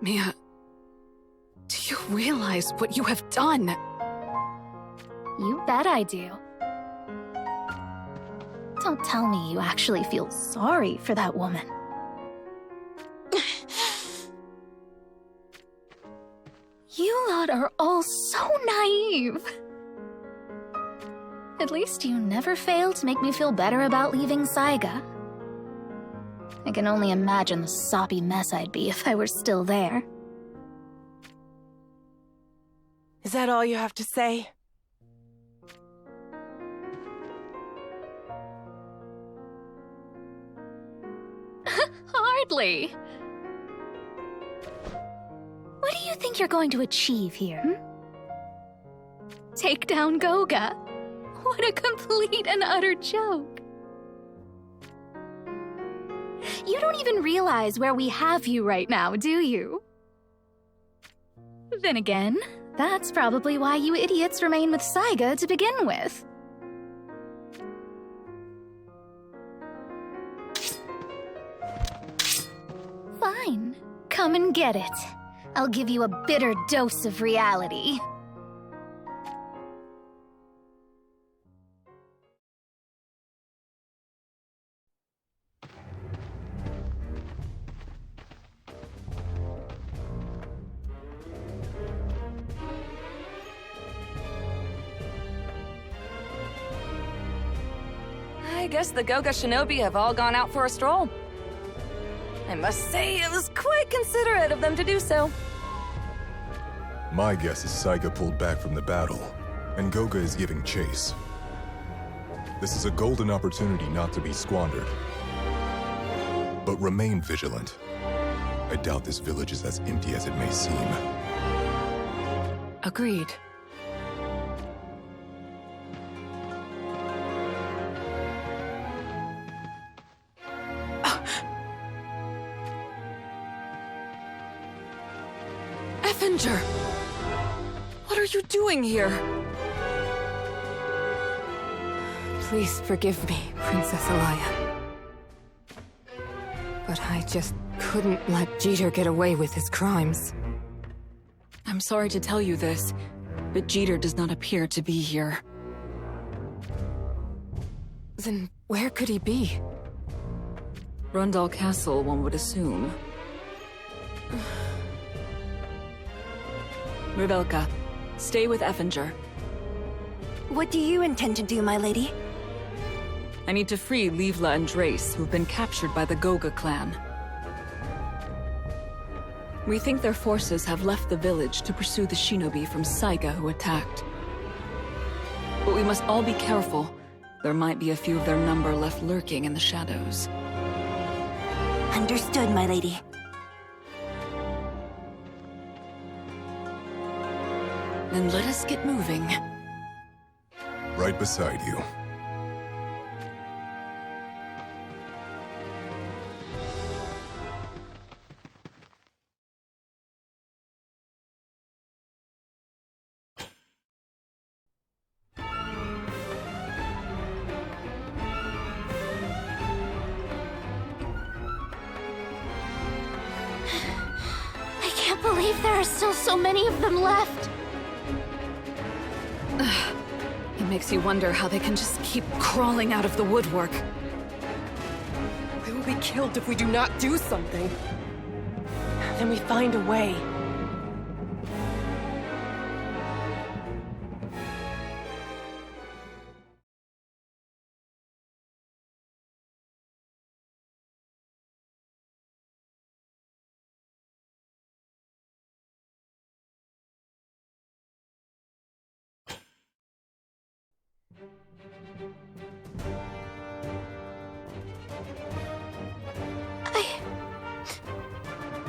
Mia, do you realize what you have done? You bet I do. Don't tell me you actually feel sorry for that woman. You lot are all so naive. At least you never fail to make me feel better about leaving Saiga. I can only imagine the soppy mess I'd be if I were still there. Is that all you have to say? Hardly. What do you think you're going to achieve here? Take down Goga? What a complete and utter joke. You don't even realize where we have you right now, do you? Then again, that's probably why you idiots remain with Saiga to begin with. Fine. Come and get it. I'll give you a bitter dose of reality. I guess the Goga shinobi have all gone out for a stroll. I must say, it was quite considerate of them to do so. My guess is Saiga pulled back from the battle, and Goga is giving chase. This is a golden opportunity not to be squandered. But remain vigilant. I doubt this village is as empty as it may seem. Agreed. Effinger! What are you doing here? Please forgive me, Princess Alaya. But I just couldn't let Jeter get away with his crimes. I'm sorry to tell you this, but Jeter does not appear to be here. Then where could he be? Rundal Castle, one would assume. Revelka, stay with Effinger. What do you intend to do, my lady? I need to free Livla and Drace, who've been captured by the Goga clan. We think their forces have left the village to pursue the shinobi from Saiga who attacked. But we must all be careful. There might be a few of their number left lurking in the shadows. Understood, my lady. Then let us get moving. Right beside you. I can't believe there are still so many of them left. It makes you wonder how they can just keep crawling out of the woodwork. We will be killed if we do not do something. Then we find a way.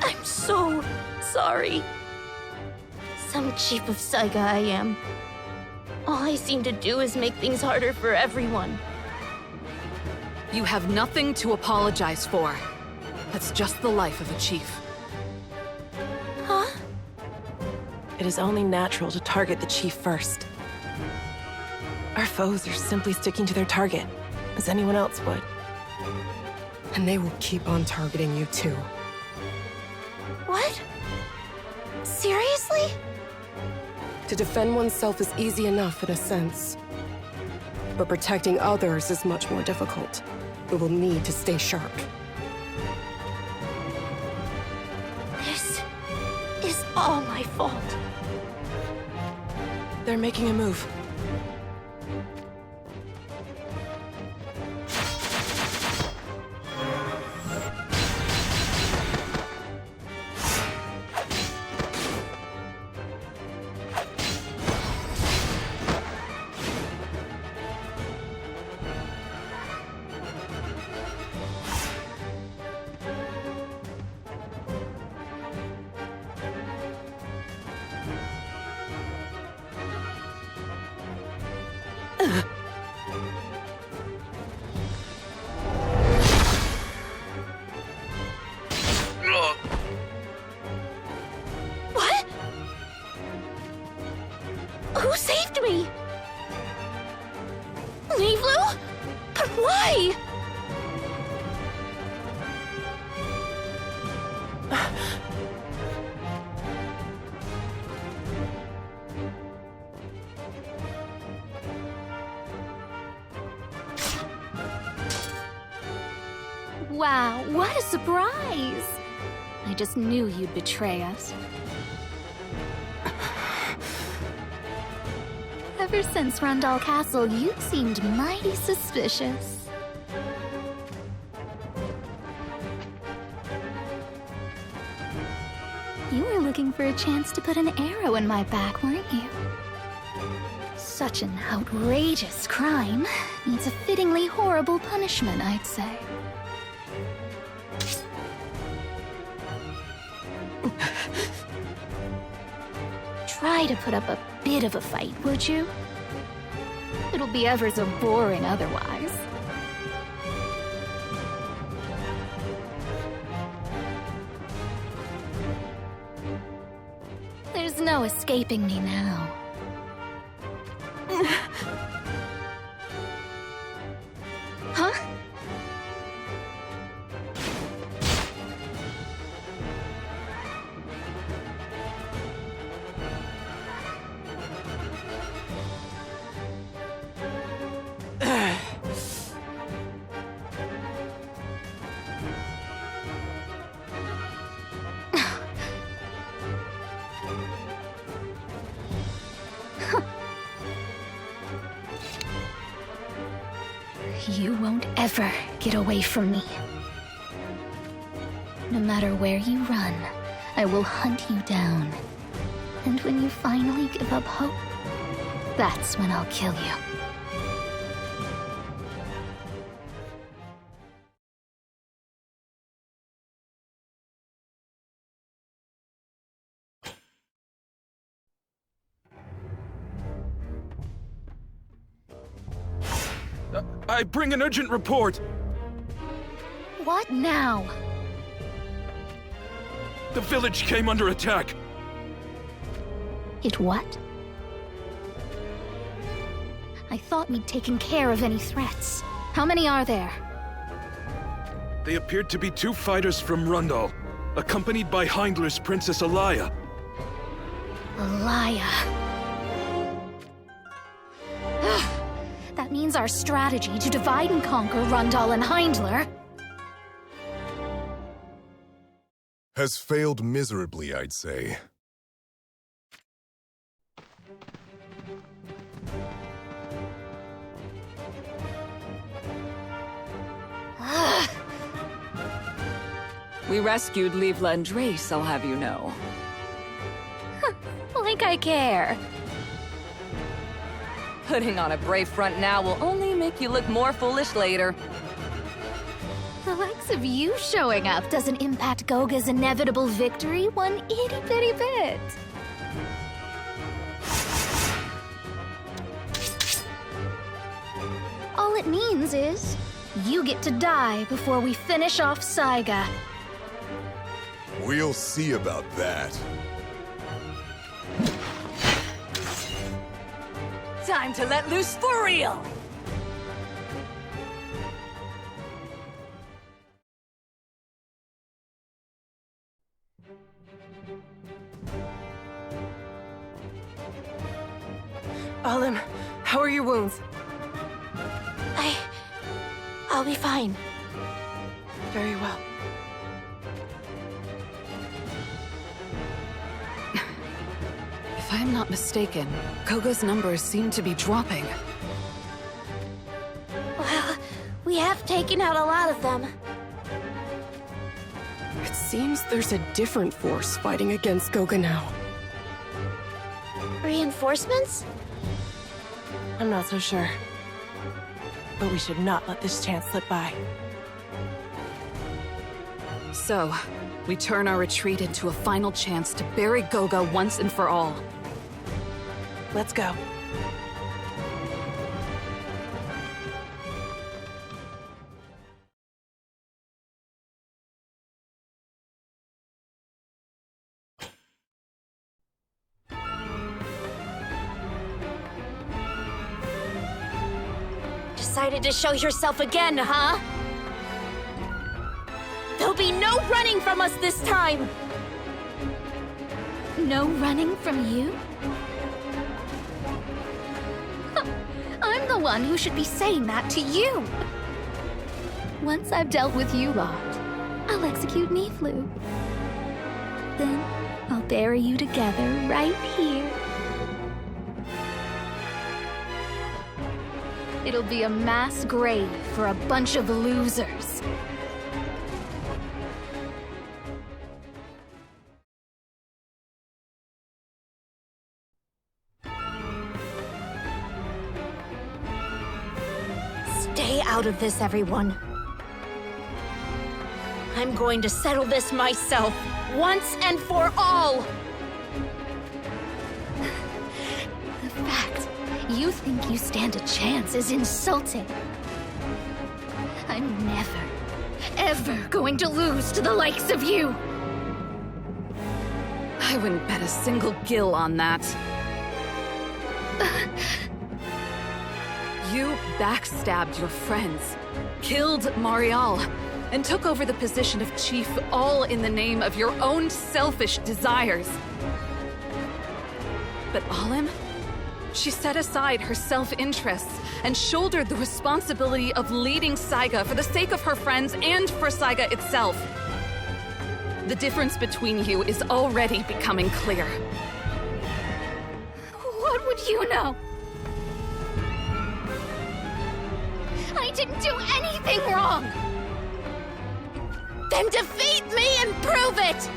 I'm so sorry. Some chief of Saiga I am. All I seem to do is make things harder for everyone. You have nothing to apologize for. That's just the life of a chief. Huh? It is only natural to target the chief first. Our foes are simply sticking to their target, as anyone else would. And they will keep on targeting you too. What? Seriously? To defend oneself is easy enough in a sense. But protecting others is much more difficult. We will need to stay sharp. This is all my fault. They're making a move. What? Who saved me? Livlu? But why? Wow, what a surprise! I just knew you'd betray us. Ever since Rundal Castle, you seemed mighty suspicious. looking for a chance to put an arrow in my back, weren't you? Such an outrageous crime needs a fittingly horrible punishment, I'd say. Try to put up a bit of a fight, would you? It'll be ever so boring otherwise. There's no escaping me now. Huh? You won't ever get away from me. No matter where you run, I will hunt you down. And when you finally give up hope, that's when I'll kill you. I bring an urgent report! What now? The village came under attack! It what? I thought we'd taken care of any threats. How many are there? They appeared to be 2 fighters from Rundal, accompanied by Heindler's Princess Alaya. Alaya. That means our strategy to divide and conquer Rundal and Heindler has failed miserably, I'd say. We rescued Livla and Drace, I'll have you know. like I care. Putting on a brave front now will only make you look more foolish later. The likes of you showing up doesn't impact Goga's inevitable victory one itty-bitty bit. All it means is, you get to die before we finish off Saiga. We'll see about that. Time to let loose for real! Alim, how are your wounds? I'll be fine. Very well. If I'm not mistaken, Koga's numbers seem to be dropping. Well, we have taken out a lot of them. It seems there's a different force fighting against Goga now. Reinforcements? I'm not so sure. But we should not let this chance slip by. So, we turn our retreat into a final chance to bury Goga once and for all. Let's go. Decided to show yourself again, huh? There'll be no running from us this time! No running from you? I'm the one who should be saying that to you! Once I've dealt with you lot, I'll execute Niflu. Then, I'll bury you together right here. It'll be a mass grave for a bunch of losers. way out of this, everyone. I'm going to settle this myself, once and for all! The fact you think you stand a chance is insulting. I'm never, ever going to lose to the likes of you! I wouldn't bet a single gil on that. You backstabbed your friends, killed Marial, and took over the position of chief all in the name of your own selfish desires. But Alim? She set aside her self-interests and shouldered the responsibility of leading Saiga for the sake of her friends and for Saiga itself. The difference between you is already becoming clear. What would you know? I didn't do anything wrong! Then defeat me and prove it!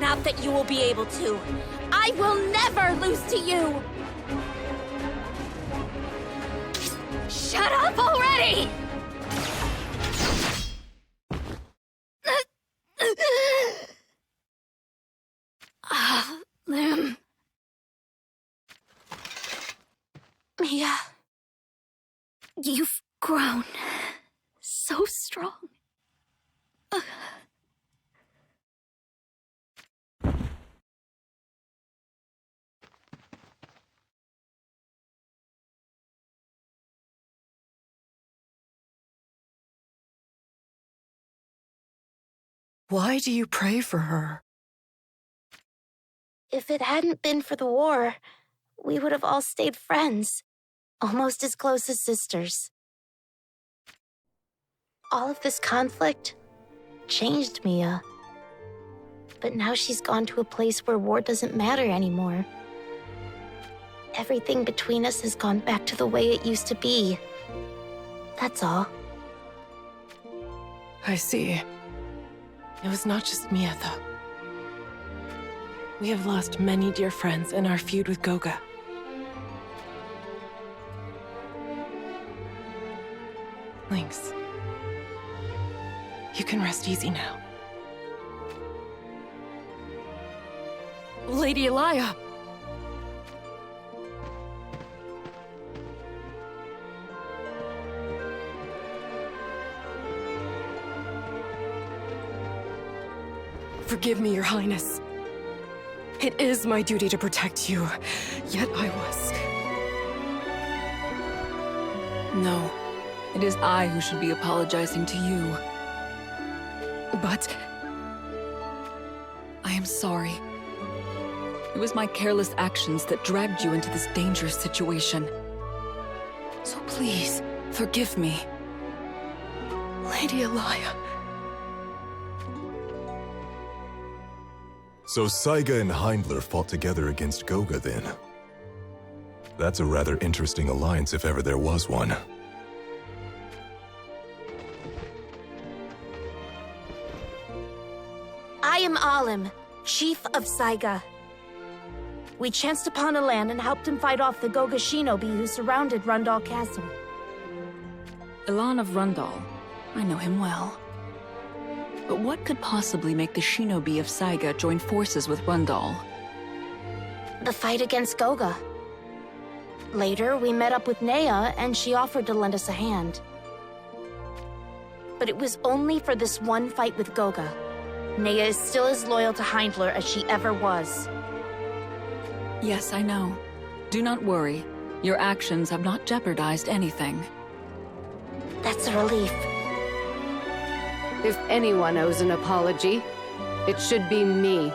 Not that you will be able to. I will never lose to you! Shut up already! Lim. Mia. You've grown so strong. Why do you pray for her? If it hadn't been for the war, we would have all stayed friends, almost as close as sisters. All of this conflict changed Mia. But now she's gone to a place where war doesn't matter anymore. Everything between us has gone back to the way it used to be. That's all. I see. It was not just Mia, though. We have lost many dear friends in our feud with Goga. Lynx, you can rest easy now. Lady Elia! Forgive me, Your Highness. It is my duty to protect you, yet I was... No, it is I who should be apologizing to you. But... I am sorry. It was my careless actions that dragged you into this dangerous situation. So please, forgive me. Lady Elia... So Saiga and Heindler fought together against Goga, then. That's a rather interesting alliance if ever there was one. I am Alim, chief of Saiga. We chanced upon a land and helped him fight off the Goga shinobi who surrounded Rundal Castle. Elan of Rundal. I know him well. But what could possibly make the shinobi of Saiga join forces with Rundal? The fight against Goga. Later, we met up with Nea, and she offered to lend us a hand. But it was only for this one fight with Goga. Nea is still as loyal to Heindler as she ever was. Yes, I know. Do not worry. Your actions have not jeopardized anything. That's a relief. If anyone owes an apology, it should be me.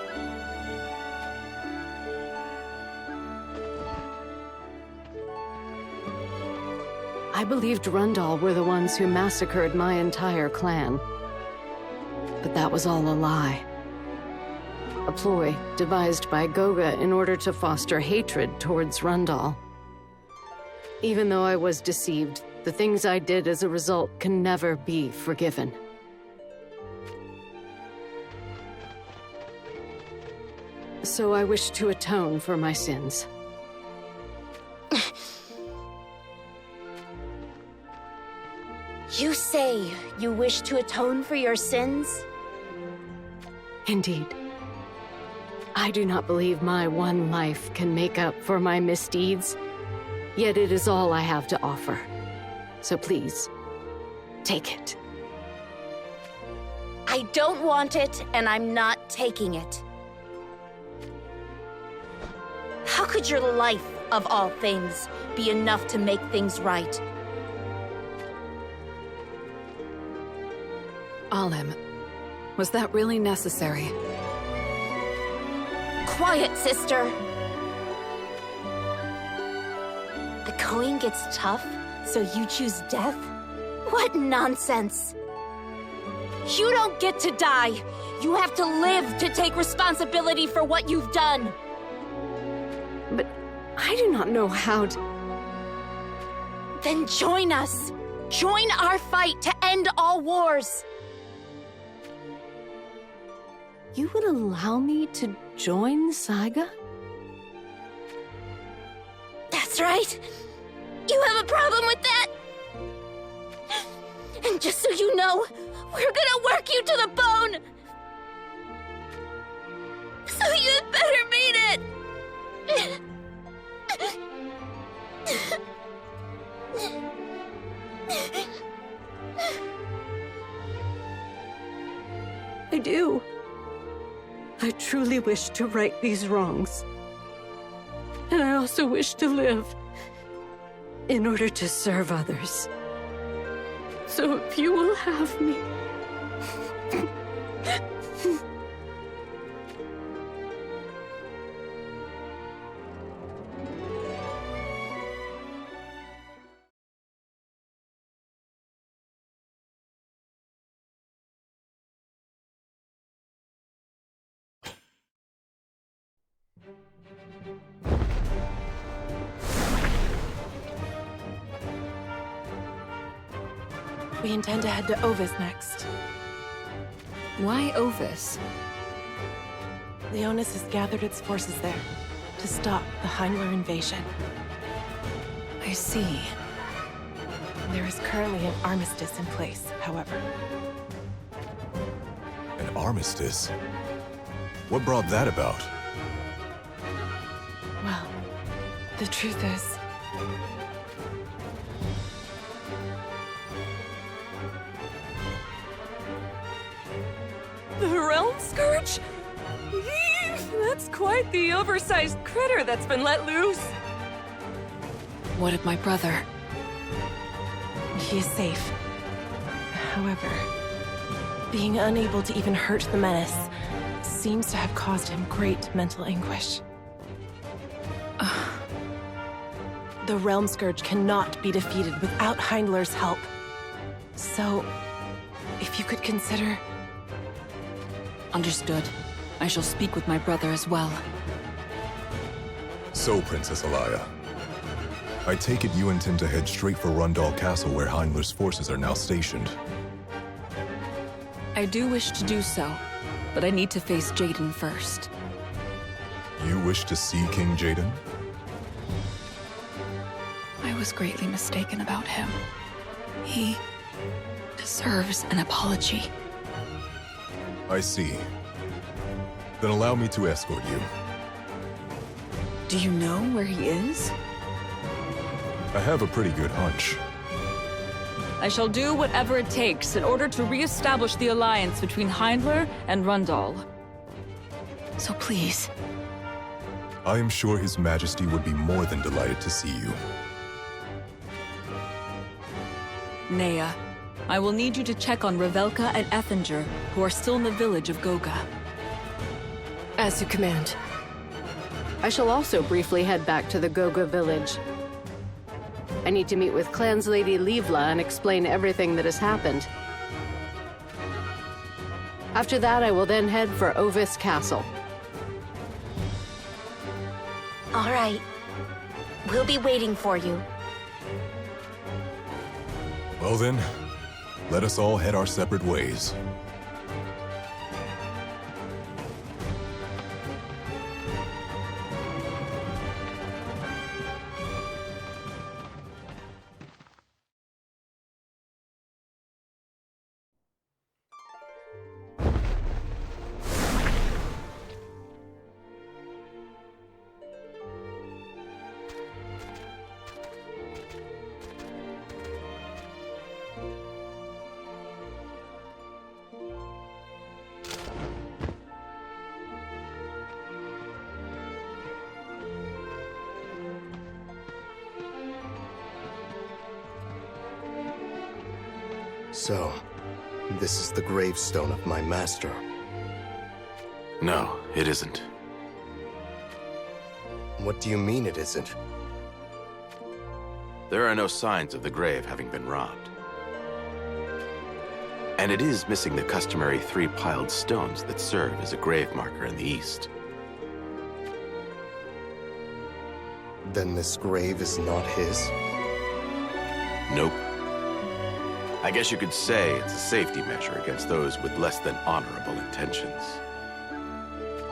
I believed Rundal were the ones who massacred my entire clan. But that was all a lie. A ploy devised by Goga in order to foster hatred towards Rundal. Even though I was deceived, the things I did as a result can never be forgiven. So I wish to atone for my sins. say you wish to atone for your sins? Indeed. I do not believe my one life can make up for my misdeeds, yet it is all I have to offer. So please, take it. I don't want it, and I'm not taking it. How could your life, of all things, be enough to make things right? Alim, was that really necessary? Quiet, sister! The going gets tough, so you choose death? What nonsense! You don't get to die! You have to live to take responsibility for what you've done! But I do not know how to... Then join us! Join our fight to end all wars! You would allow me to join Saiga? That's right! You have a problem with that? And just so you know, we're gonna work you to the bone! So you'd better mean it! I do. I truly wish to right these wrongs. And I also wish to live in order to serve others. So if you will have me... We intend to head to Ovis next. Why Ovis? Leonis has gathered its forces there to stop the Heimler invasion. I see. There is currently an armistice in place, however. An armistice? What brought that about? Well, the truth is... The Realm Scourge? That's quite the oversized critter that's been let loose. What of my brother? He is safe. However, being unable to even hurt the menace seems to have caused him great mental anguish. The Realm Scourge cannot be defeated without Heimler's help. So, if you could consider... Understood. I shall speak with my brother as well. So, Princess Alaya, I take it you intend to head straight for Rundal Castle where Heimler's forces are now stationed. I do wish to do so, but I need to face Jaden first. You wish to see King Jaden? I was greatly mistaken about him. He deserves an apology. I see. Then allow me to escort you. Do you know where he is? I have a pretty good hunch. I shall do whatever it takes in order to re-establish the alliance between Heimler and Rundal. So please. I am sure His Majesty would be more than delighted to see you. Nea, I will need you to check on Revelka and Ethinger, who are still in the village of Goga. As you command. I shall also briefly head back to the Goga village. I need to meet with Clanslady Livla and explain everything that has happened. After that, I will then head for Ovis Castle. All right. We'll be waiting for you. Well then, let us all head our separate ways. So, this is the gravestone of my master. No, it isn't. What do you mean it isn't? There are no signs of the grave having been robbed. And it is missing the customary 3 piled stones that serve as a grave marker in the east. Then this grave is not his? Nope. I guess you could say it's a safety measure against those with less than honorable intentions.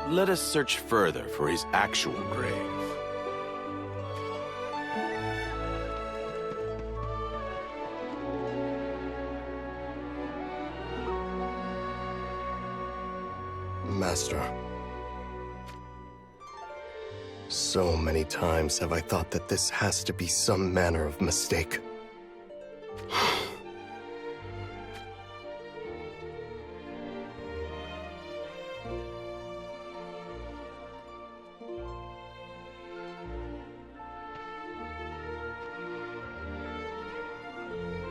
Let us search further for his actual grave. Master. So many times have I thought that this has to be some manner of mistake.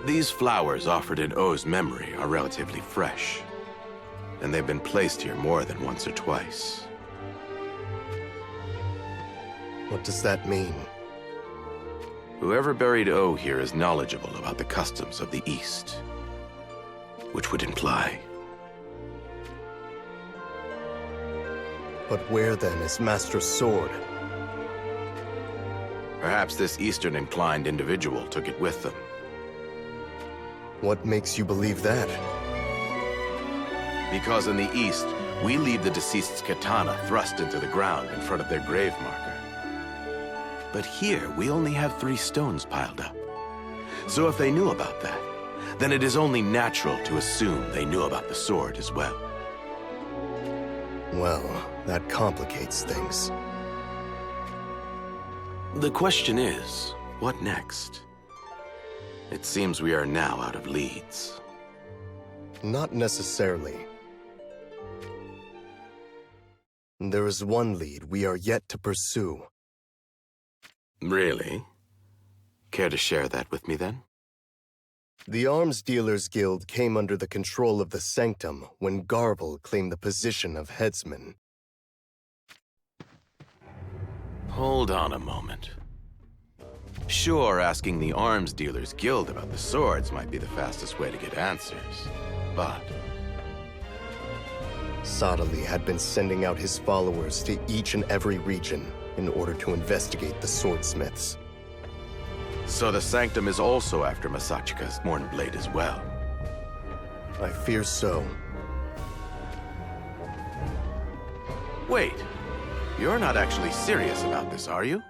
These flowers offered in O's memory are relatively fresh, and they've been placed here more than once or twice. What does that mean? Whoever buried O here is knowledgeable about the customs of the East, which would imply... But where then is Master's sword? Perhaps this Eastern-inclined individual took it with them. What makes you believe that? Because in the East, we leave the deceased's katana thrust into the ground in front of their grave marker. But here, we only have 3 stones piled up. So if they knew about that, then it is only natural to assume they knew about the sword as well. Well, that complicates things. The question is, what next? It seems we are now out of leads. Not necessarily. There is one lead we are yet to pursue. Really? Care to share that with me, then? The Arms Dealers Guild came under the control of the Sanctum when Garble claimed the position of headsman. Hold on a moment. Sure, asking the Arms Dealers Guild about the swords might be the fastest way to get answers, but... Sadali had been sending out his followers to each and every region in order to investigate the swordsmiths. So the Sanctum is also after Masachika's Mournblade as well? I fear so. Wait, you're not actually serious about this, are you?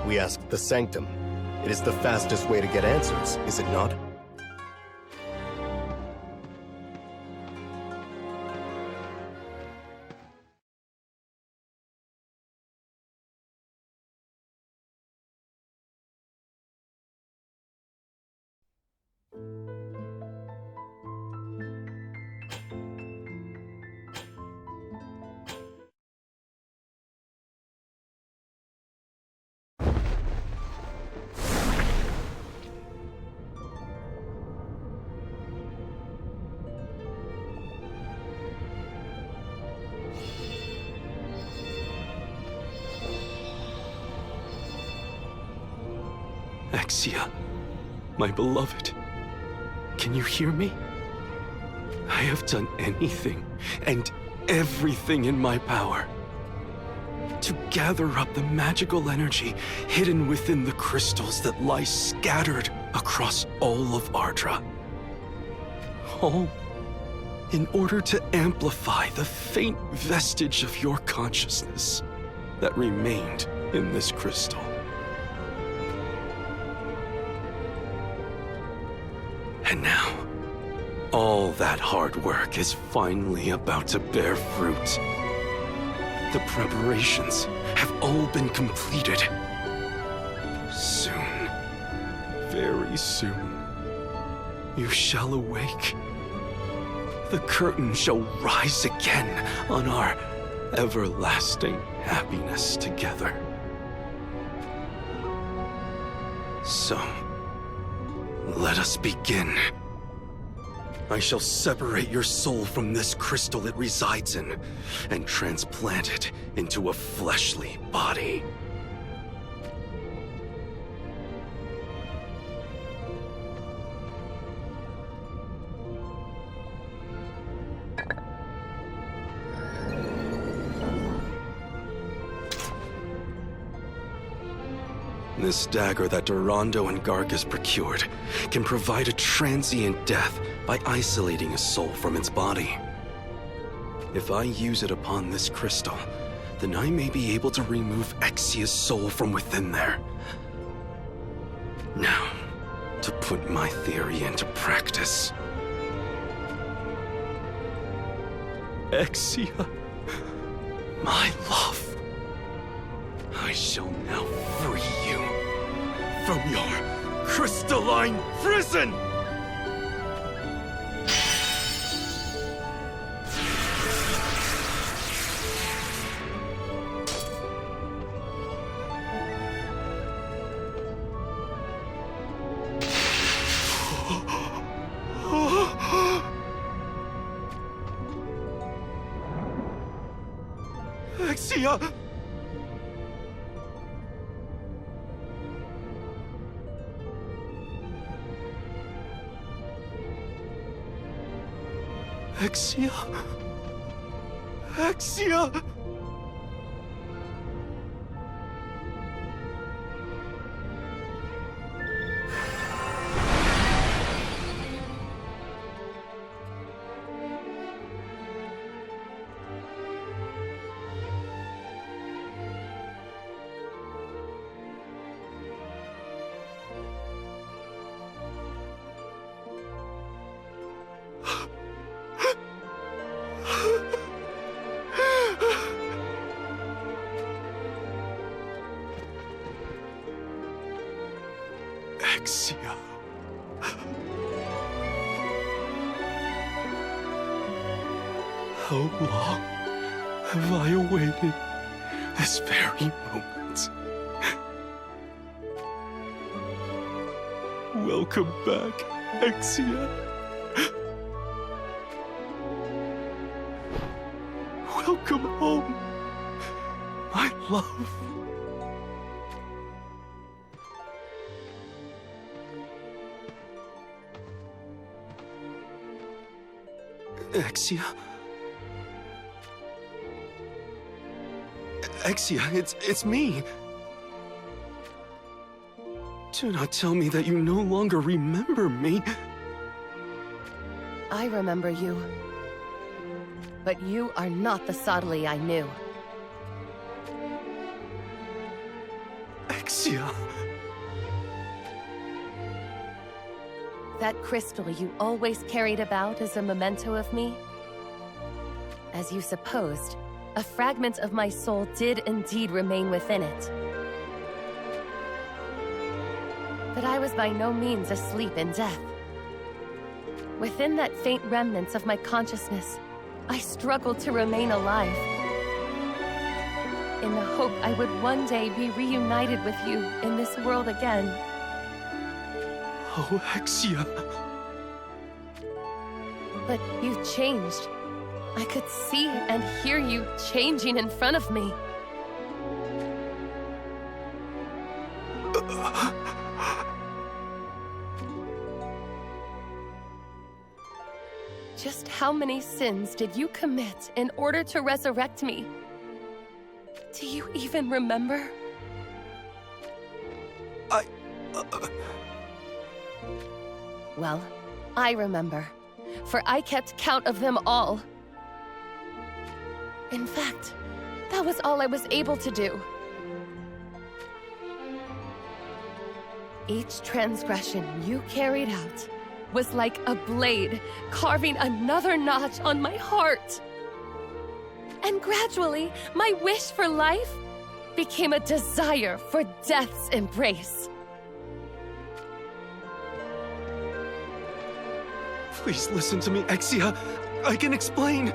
We asked the Sanctum. It is the fastest way to get answers, is it not? Axia, my beloved, can you hear me? I have done anything and everything in my power to gather up the magical energy hidden within the crystals that lie scattered across all of Ardra. All in order to amplify the faint vestige of your consciousness that remained in this crystal. And now, all that hard work is finally about to bear fruit. The preparations have all been completed. Soon, very soon, you shall awake. The curtain shall rise again on our everlasting happiness together. So, let us begin. I shall separate your soul from this crystal it resides in, and transplant it into a fleshly body. This dagger that Durando and Gargus procured can provide a transient death by isolating a soul from its body. If I use it upon this crystal, then I may be able to remove Exia's soul from within there. Now, to put my theory into practice. Exia, my love, I shall now free you from your crystalline prison! Exia! Exia! Exia! Exia. How long have I awaited this very moment? Welcome back, Exia. Welcome home, my love. Exia? Exia, it's me. Do not tell me that you no longer remember me. I remember you. But you are not the Sodali I knew. Exia. That crystal you always carried about as a memento of me? As you supposed, a fragment of my soul did indeed remain within it. But I was by no means asleep in death. Within that faint remnants of my consciousness, I struggled to remain alive. In the hope I would one day be reunited with you in this world again. Oh, Exia. But you changed. I could see and hear you changing in front of me. Just how many sins did you commit in order to resurrect me? Do you even remember? Well, I remember, for I kept count of them all. In fact, that was all I was able to do. Each transgression you carried out was like a blade carving another notch on my heart. And gradually, my wish for life became a desire for death's embrace. Please listen to me, Exia. I can explain.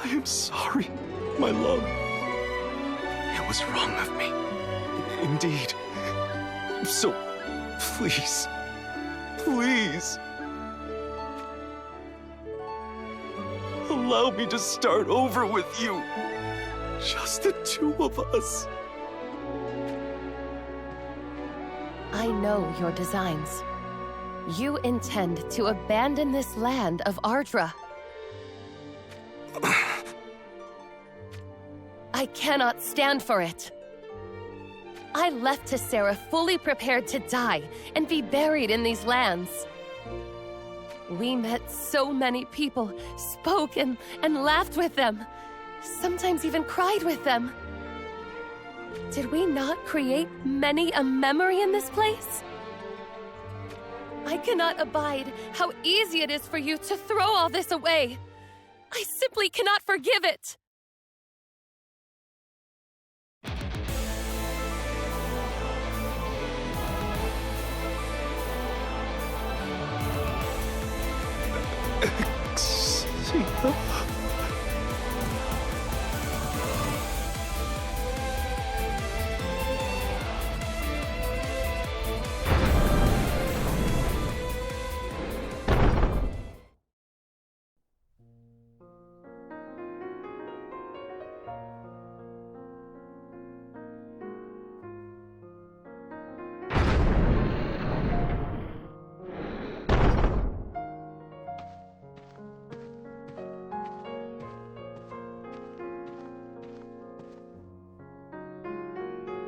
I am sorry, my love. It was wrong of me. Indeed. So Please. Please. Allow me to start over with you. Just the two of us. I know your designs. You intend to abandon this land of Ardra. I cannot stand for it. I left Tessera fully prepared to die and be buried in these lands. We met so many people, spoke and laughed with them, sometimes even cried with them. Did we not create many a memory in this place? I cannot abide how easy it is for you to throw all this away. I simply cannot forgive it.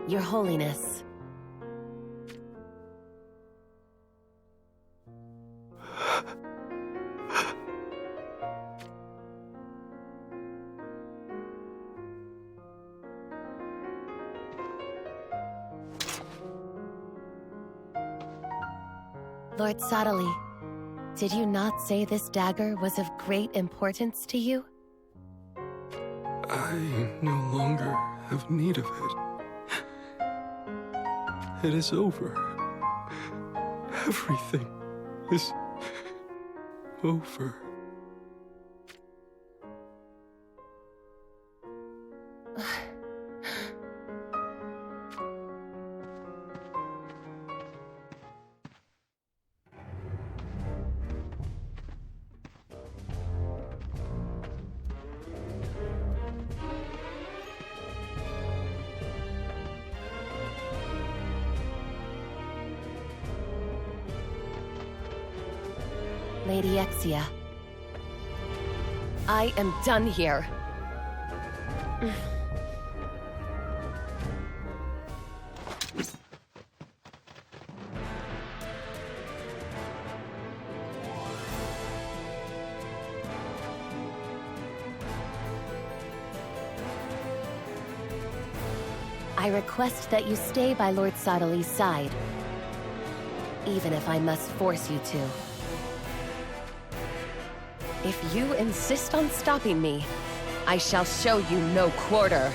Your Holiness. Lord Sadali, did you not say this dagger was of great importance to you? I no longer have need of it. It is over. Everything is over. Lady Exia, I am done here. I request that you stay by Lord Sadali's side, even if I must force you to. If you insist on stopping me, I shall show you no quarter.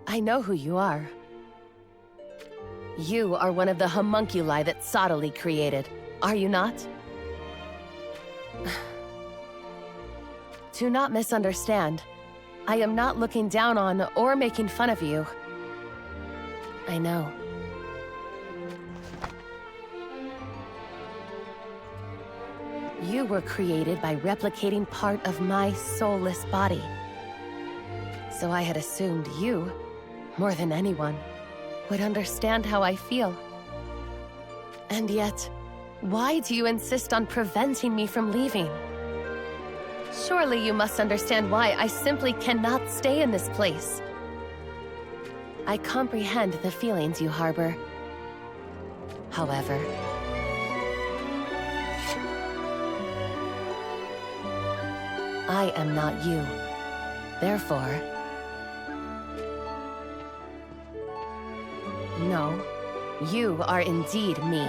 I know who you are. You are one of the homunculi that Sadali created, are you not? Do not misunderstand. I am not looking down on or making fun of you. I know. You were created by replicating part of my soulless body. So I had assumed you, more than anyone, would understand how I feel. And yet, why do you insist on preventing me from leaving? Surely you must understand why I simply cannot stay in this place. I comprehend the feelings you harbor. However, I am not you. Therefore, no, you are indeed me.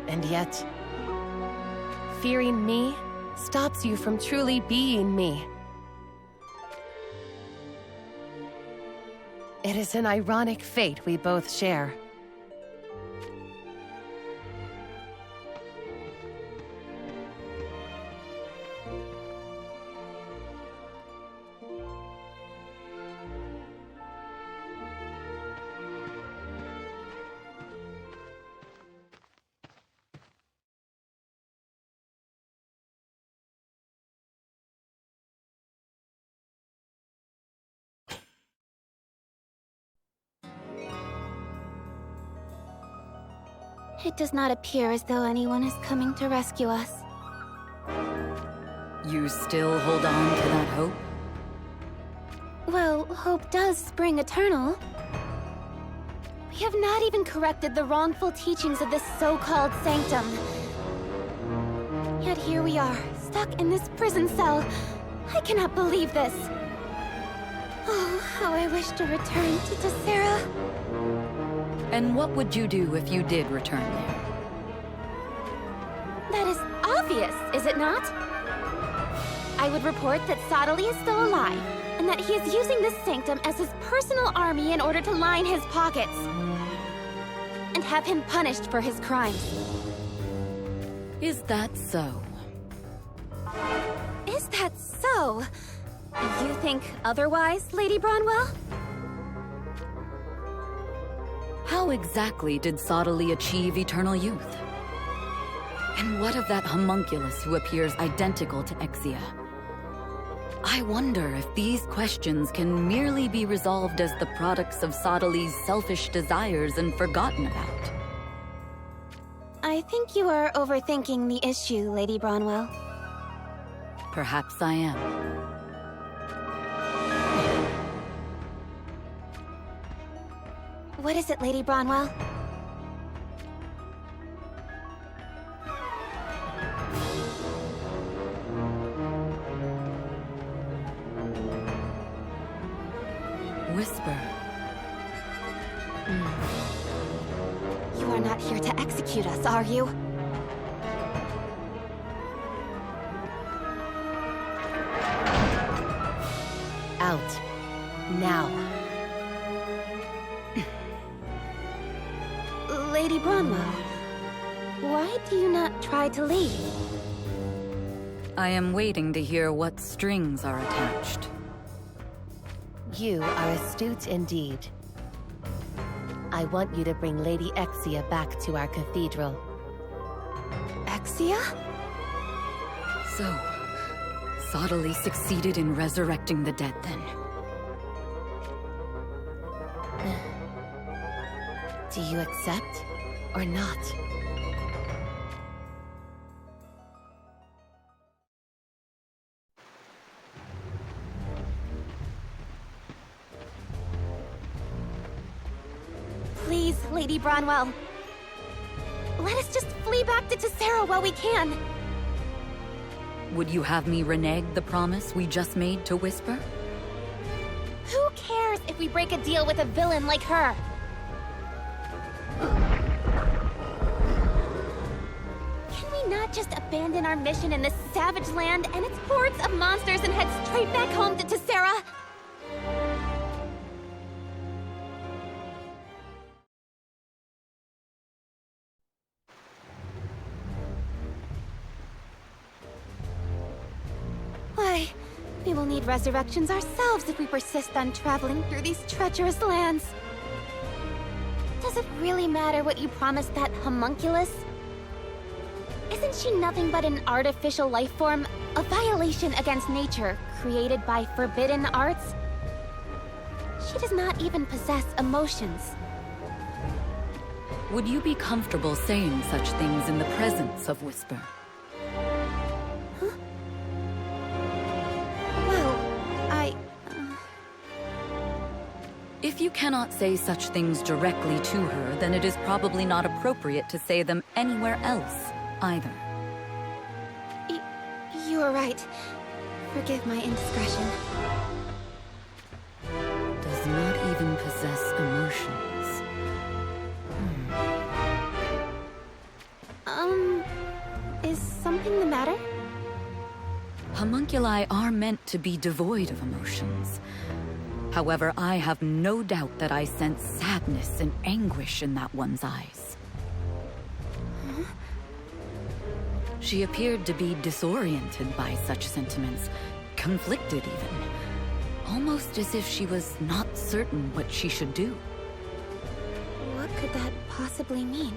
And yet, fearing me stops you from truly being me. It is an ironic fate we both share. It does not appear as though anyone is coming to rescue us. You still hold on to that hope? Well, hope does spring eternal. We have not even corrected the wrongful teachings of this so-called sanctum. Yet here we are, stuck in this prison cell. I cannot believe this. Oh, how I wish to return to Tessera. And what would you do if you did return there? That is obvious, is it not? I would report that Sodali is still alive, and that he is using this sanctum as his personal army in order to line his pockets. And have him punished for his crimes. Is that so? Is that so? You think otherwise, Lady Bronwell? How exactly did Sodali achieve eternal youth? And what of that homunculus who appears identical to Exia? I wonder if these questions can merely be resolved as the products of Sodali's selfish desires and forgotten about. I think you are overthinking the issue, Lady Bronwell. Perhaps I am. What is it, Lady Bronwell? Whisper. You are not here to execute us, are you? Out. Now. Lady Bronwell, why do you not try to leave? I am waiting to hear what strings are attached. You are astute indeed. I want you to bring Lady Exia back to our cathedral. Exia? So, Sodali succeeded in resurrecting the dead then. Do you accept or not? Please, Lady Bronwell. Let us just flee back to Tessera while we can. Would you have me renege the promise we just made to Whisper? Who cares if we break a deal with a villain like her? Can we not just abandon our mission in this savage land and its hordes of monsters and head straight back home to Tessera? Why, we will need resurrections ourselves if we persist on traveling through these treacherous lands. Does it really matter what you promised that homunculus? Isn't she nothing but an artificial life form, a violation against nature, created by forbidden arts? She does not even possess emotions. Would you be comfortable saying such things in the presence of Whisper? If you cannot say such things directly to her, then it is probably not appropriate to say them anywhere else, either. You are right. Forgive my indiscretion. Does not even possess emotions. Is something the matter? Homunculi are meant to be devoid of emotions. However, I have no doubt that I sense sadness and anguish in that one's eyes. Huh? She appeared to be disoriented by such sentiments, conflicted even. Almost as if she was not certain what she should do. What could that possibly mean?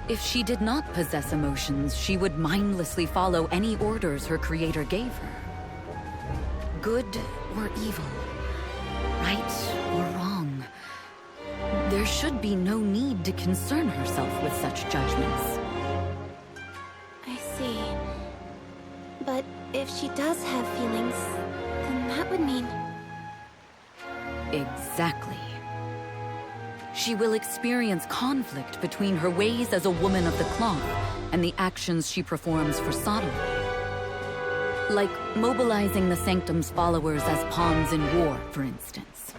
If she did not possess emotions, she would mindlessly follow any orders her creator gave her. Good or evil, right or wrong. There should be no need to concern herself with such judgments. I see. But if she does have feelings, then that would mean... Exactly. She will experience conflict between her ways as a woman of the cloth and the actions she performs for Sodomly. Like mobilizing the Sanctum's followers as pawns in war, for instance.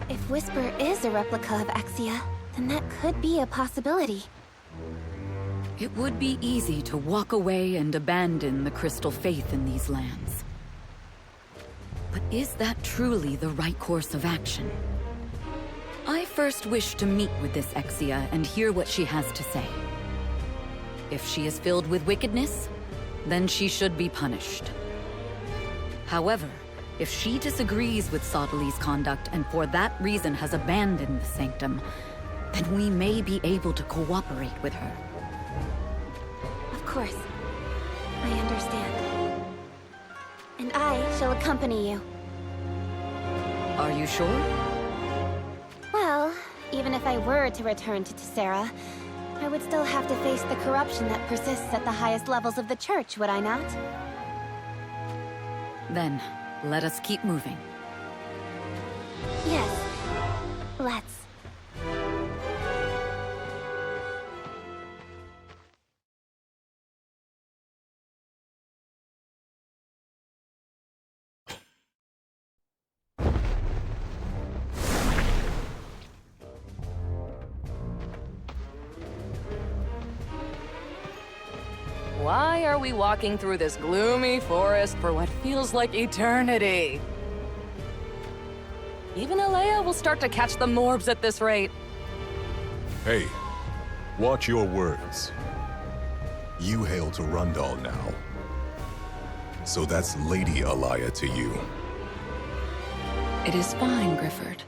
If Whisper is a replica of Exia, then that could be a possibility. It would be easy to walk away and abandon the crystal faith in these lands. But is that truly the right course of action? I first wish to meet with this Exia and hear what she has to say. If she is filled with wickedness, then she should be punished. However, if she disagrees with Sodomly's conduct and for that reason has abandoned the Sanctum, then we may be able to cooperate with her. Of course. I understand. And I shall accompany you. Are you sure? Well, even if I were to return to Tessera, I would still have to face the corruption that persists at the highest levels of the Church, would I not? Then, let us keep moving. Yes. Let's. Why are we walking through this gloomy forest for what feels like eternity? Even Alea will start to catch the morbs at this rate. Hey, watch your words. You hail to Rundal now. So that's Lady Alea to you. It is fine, Grifford.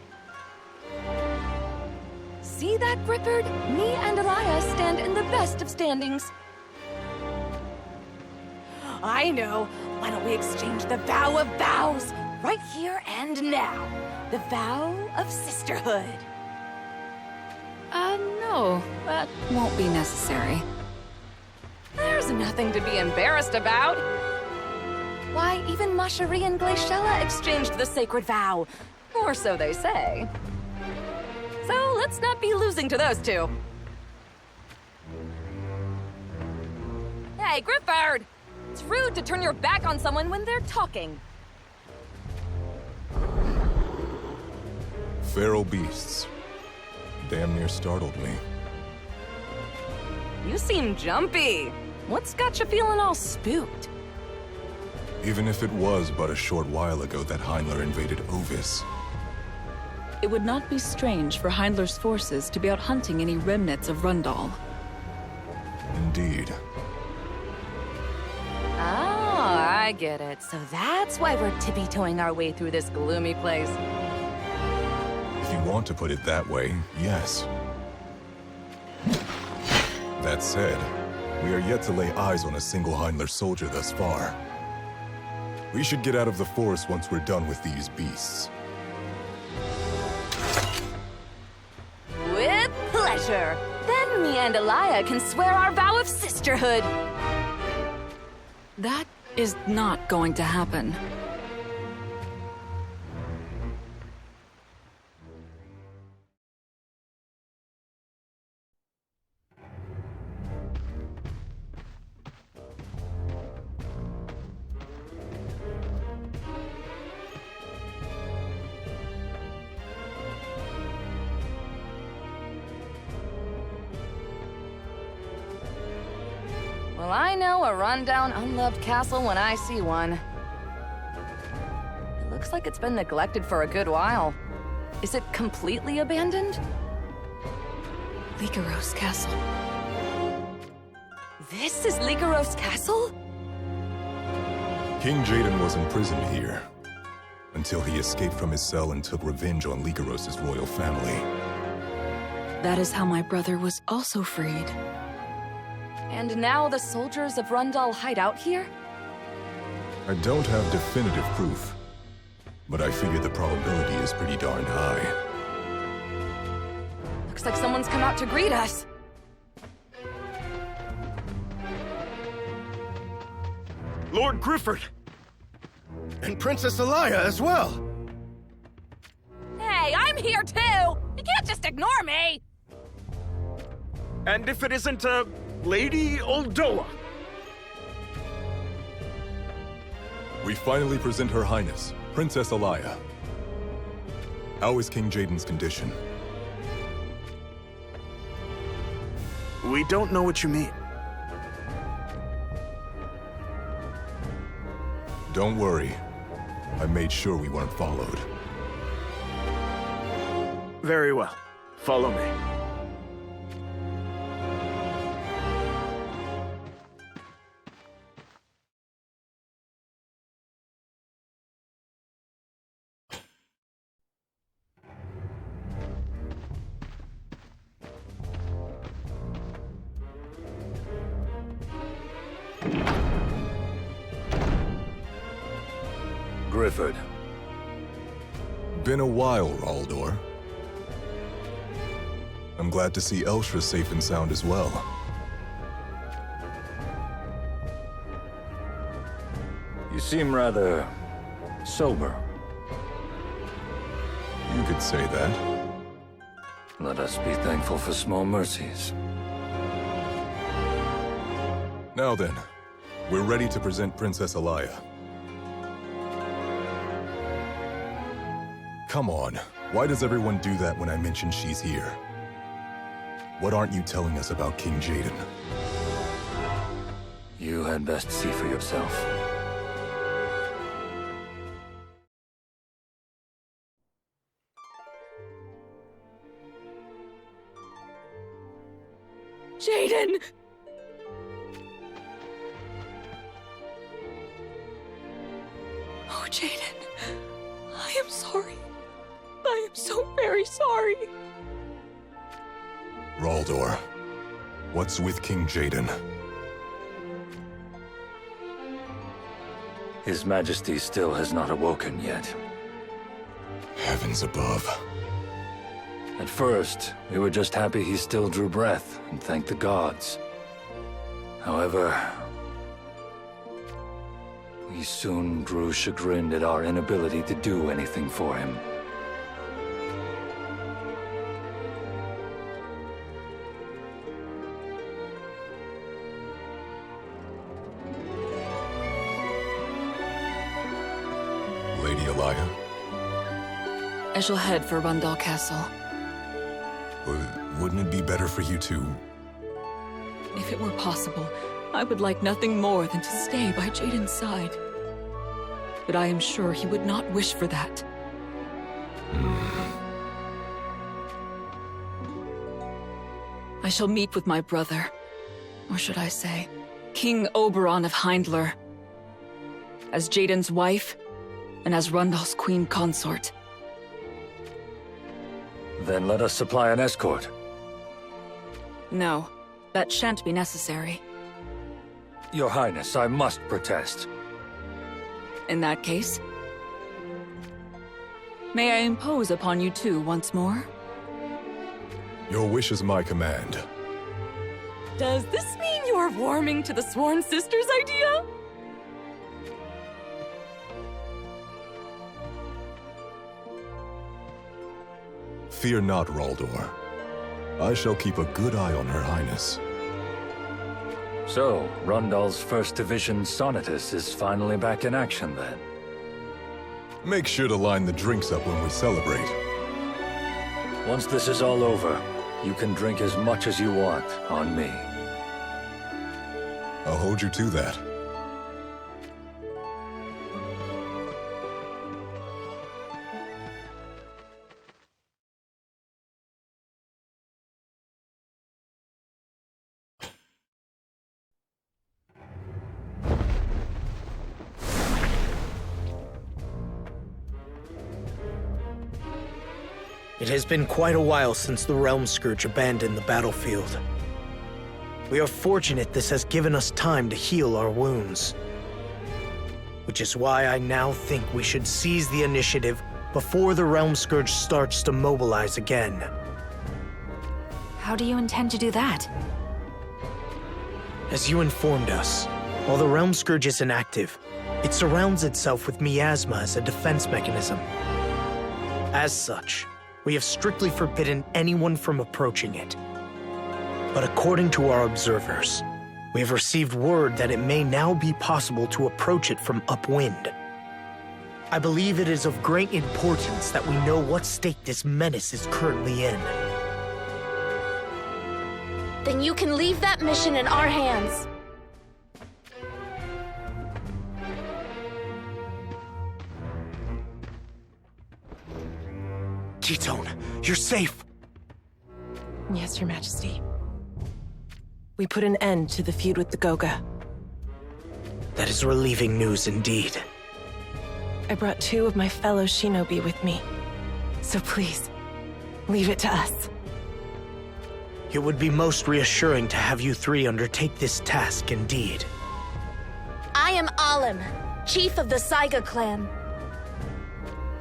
See that, Grifford? Me and Alea stand in the best of standings. I know. Why don't we exchange the vow of vows right here and now? The vow of sisterhood. No, that won't be necessary. There's nothing to be embarrassed about. Why, even Macherie and Glaciella exchanged the sacred vow. Or so they say. So let's not be losing to those two. Hey, Grifford! It's rude to turn your back on someone when they're talking. Feral beasts. Damn near startled me. You seem jumpy. What's got you feeling all spooked? Even if it was but a short while ago that Heinler invaded Ovis. It would not be strange for Heinler's forces to be out hunting any remnants of Rundal. Indeed. Oh, I get it. So that's why we're tippy-toeing our way through this gloomy place. If you want to put it that way, yes. That said, we are yet to lay eyes on a single Heinler soldier thus far. We should get out of the forest once we're done with these beasts. With pleasure. Then me and Alea can swear our vow of sisterhood. That is not going to happen. Well, I know a rundown, unloved castle when I see one. Looks like it's been neglected for a good while. Is it completely abandoned? Lycaros Castle. This is Lycaros Castle? King Jaden was imprisoned here, until he escaped from his cell and took revenge on Lycaros' royal family. That is how my brother was also freed. And now the soldiers of Rundal hide out here? I don't have definitive proof, but I figure the probability is pretty darn high. Looks like someone's come out to greet us. Lord Grifford! And Princess Alaya as well! Hey, I'm here too! You can't just ignore me! And if it isn't, Lady Oldoa? We finally present Her Highness, Princess Alaya. How is King Jaden's condition? We don't know what you mean. Don't worry. I made sure we weren't followed. Very well. Follow me. Grifford. Been a while, Raldor. I'm glad to see Elshra safe and sound as well. You seem rather sober. You could say that. Let us be thankful for small mercies. Now then, we're ready to present Princess Alaya. Come on, why does everyone do that when I mention she's here? What aren't you telling us about King Jaden? You had best see for yourself. Jaden! Oh, Jaden. I am sorry. I am so very sorry. Raldor, what's with King Jaden? His Majesty still has not awoken yet. Heavens above. At first, we were just happy he still drew breath and thanked the gods. However, we soon grew chagrined at our inability to do anything for him. Lady Alaya? I shall head for Rundal Castle. Wouldn't it be better for you to... If it were possible, I would like nothing more than to stay by Jaden's side. But I am sure he would not wish for that. I shall meet with my brother, or should I say, King Oberon of Hyndler, as Jaden's wife and as Rundal's queen consort. Then let us supply an escort. No, that shan't be necessary. Your Highness, I must protest. In that case, may I impose upon you two once more? Your wish is my command. Does this mean you are warming to the Sworn Sisters idea? Fear not, Raldor. I shall keep a good eye on Her Highness. So, Rundal's 1st Division Sonatus is finally back in action then. Make sure to line the drinks up when we celebrate. Once this is all over, you can drink as much as you want on me. I'll hold you to that. It has been quite a while since the Realm Scourge abandoned the battlefield. We are fortunate this has given us time to heal our wounds. Which is why I now think we should seize the initiative before the Realm Scourge starts to mobilize again. How do you intend to do that? As you informed us, while the Realm Scourge is inactive, it surrounds itself with miasma as a defense mechanism. As such, we have strictly forbidden anyone from approaching it. But according to our observers, we have received word that it may now be possible to approach it from upwind. I believe it is of great importance that we know what state this menace is currently in. Then you can leave that mission in our hands. Ketone, you're safe! Yes, Your Majesty. We put an end to the feud with the Goga. That is relieving news indeed. I brought 2 of my fellow shinobi with me. So please, leave it to us. It would be most reassuring to have you 3 undertake this task indeed. I am Alim, chief of the Saiga clan.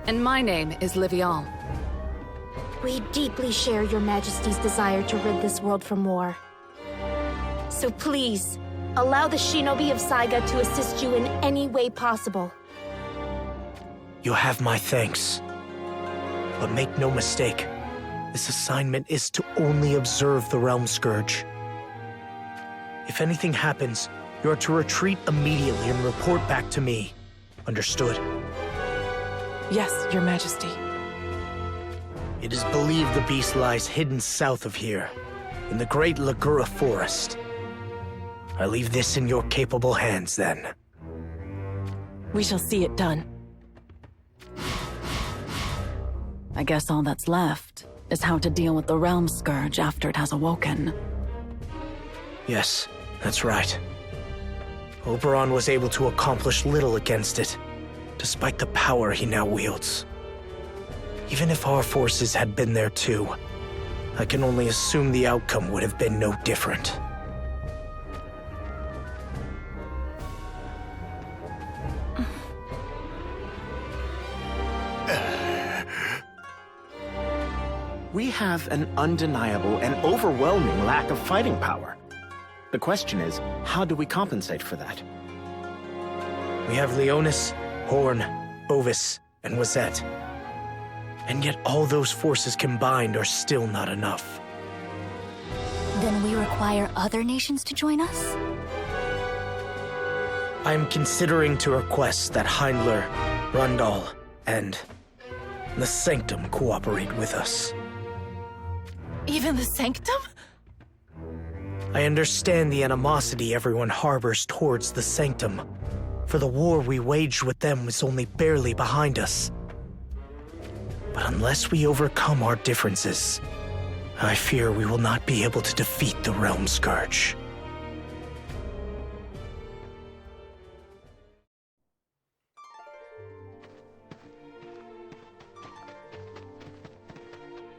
And my name is Livian. We deeply share your Majesty's desire to rid this world from war. So please, allow the shinobi of Saiga to assist you in any way possible. You have my thanks. But make no mistake, this assignment is to only observe the Realm Scourge. If anything happens, you are to retreat immediately and report back to me. Understood? Yes, Your Majesty. It is believed the beast lies hidden south of here, in the great Lagura forest. I leave this in your capable hands, then. We shall see it done. I guess all that's left is how to deal with the Realm Scourge after it has awoken. Yes, that's right. Oberon was able to accomplish little against it, despite the power he now wields. Even if our forces had been there too, I can only assume the outcome would have been no different. We have an undeniable and overwhelming lack of fighting power. The question is, how do we compensate for that? We have Leonis, Horn, Ovis, and Wazette. And yet all those forces combined are still not enough. Then we require other nations to join us? I am considering to request that Heindler, Rundal, and the Sanctum cooperate with us. Even the Sanctum? I understand the animosity everyone harbors towards the Sanctum, for the war we waged with them was only barely behind us. But unless we overcome our differences, I fear we will not be able to defeat the Realm Scourge.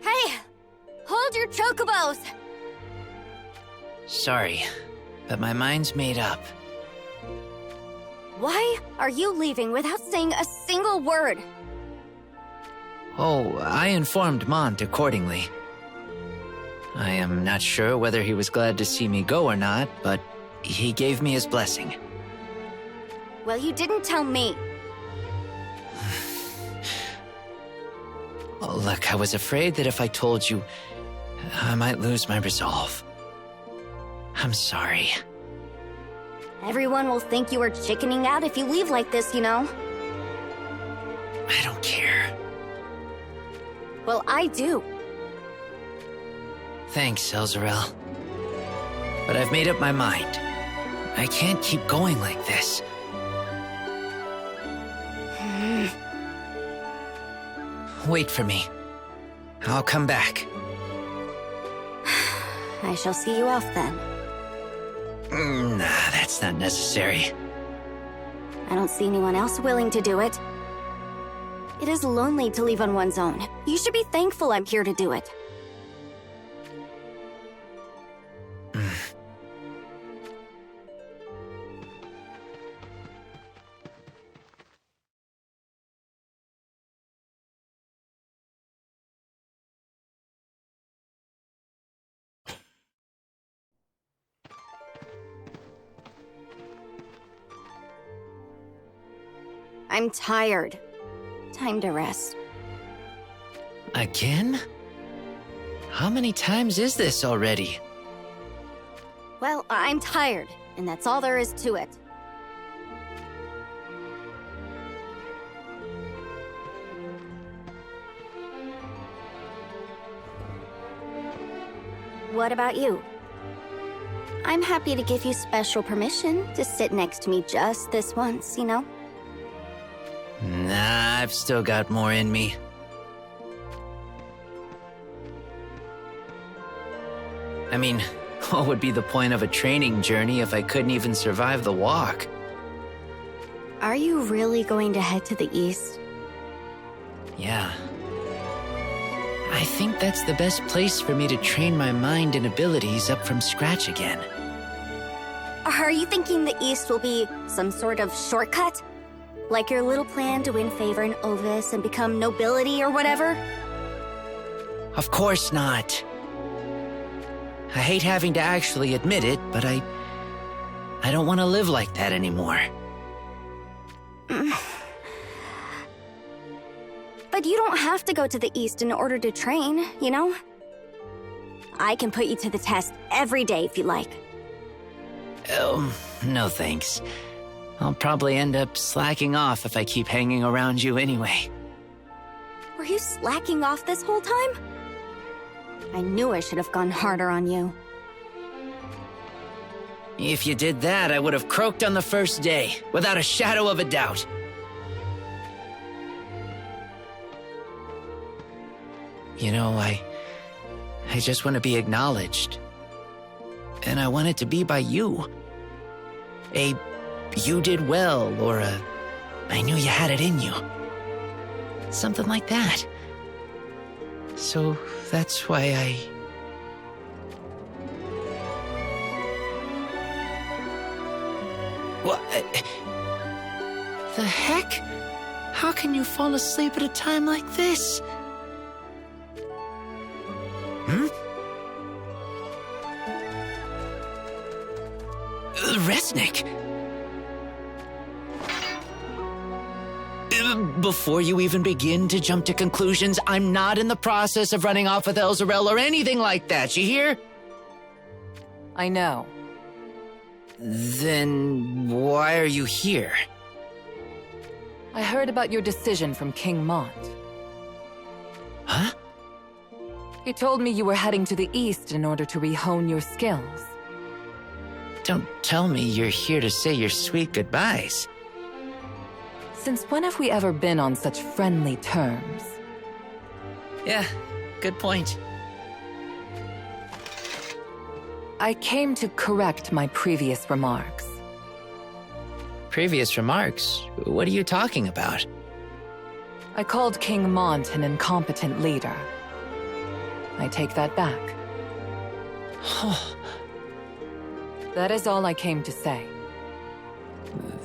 Hey! Hold your chocobos! Sorry, but my mind's made up. Why are you leaving without saying a single word? Oh, I informed Mont accordingly. I am not sure whether he was glad to see me go or not, but he gave me his blessing. Well, you didn't tell me. Oh, look, I was afraid that if I told you, I might lose my resolve. I'm sorry. Everyone will think you are chickening out if you leave like this, you know? I don't care. Well, I do. Thanks, Elzarel. But I've made up my mind. I can't keep going like this. Wait for me. I'll come back. I shall see you off then. Nah, that's not necessary. I don't see anyone else willing to do it. It is lonely to leave on one's own. You should be thankful I'm here to do it. I'm tired. Time to rest. Again? How many times is this already? Well, I'm tired, and that's all there is to it. What about you? I'm happy to give you special permission to sit next to me just this once, you know? Nah, I've still got more in me. I mean, what would be the point of a training journey if I couldn't even survive the walk? Are you really going to head to the east? Yeah. I think that's the best place for me to train my mind and abilities up from scratch again. Are you thinking the east will be some sort of shortcut? Like your little plan to win favor in Ovis and become nobility or whatever? Of course not. I hate having to actually admit it, but I don't want to live like that anymore. But you don't have to go to the east in order to train, you know? I can put you to the test every day if you like. Oh, no thanks. I'll probably end up slacking off if I keep hanging around you anyway. Were you slacking off this whole time? I knew I should have gone harder on you. If you did that, I would have croaked on the first day, without a shadow of a doubt. You know, I just want to be acknowledged. And I want it to be by you. You did well, or I knew you had it in you. Something like that. So that's why What? The heck? How can you fall asleep at a time like this? Resnick! Before you even begin to jump to conclusions, I'm not in the process of running off with Elzarel or anything like that, you hear? I know. Then why are you here? I heard about your decision from King Mont. Huh? He told me you were heading to the east in order to rehone your skills. Don't tell me you're here to say your sweet goodbyes. Since when have we ever been on such friendly terms? Yeah, good point. I came to correct my previous remarks. Previous remarks? What are you talking about? I called King Mont an incompetent leader. I take that back. That is all I came to say.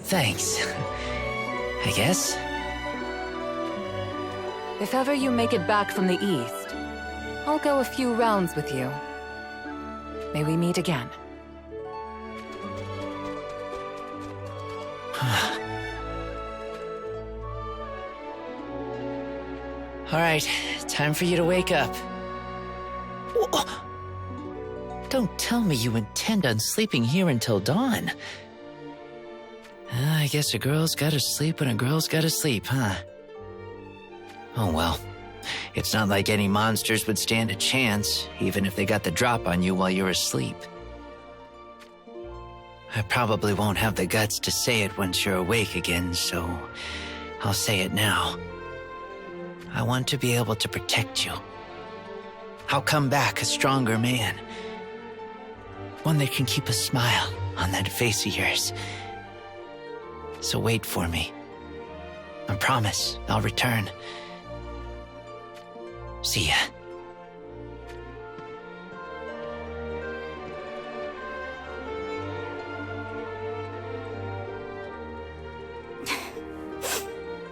Thanks. I guess. If ever you make it back from the east, I'll go a few rounds with you. May we meet again. All right, time for you to wake up. Don't tell me you intend on sleeping here until dawn. I guess a girl's gotta sleep when a girl's gotta sleep, huh? Oh well. It's not like any monsters would stand a chance, even if they got the drop on you while you're asleep. I probably won't have the guts to say it once you're awake again, so I'll say it now. I want to be able to protect you. I'll come back a stronger man. One that can keep a smile on that face of yours. So wait for me. I promise I'll return. See ya.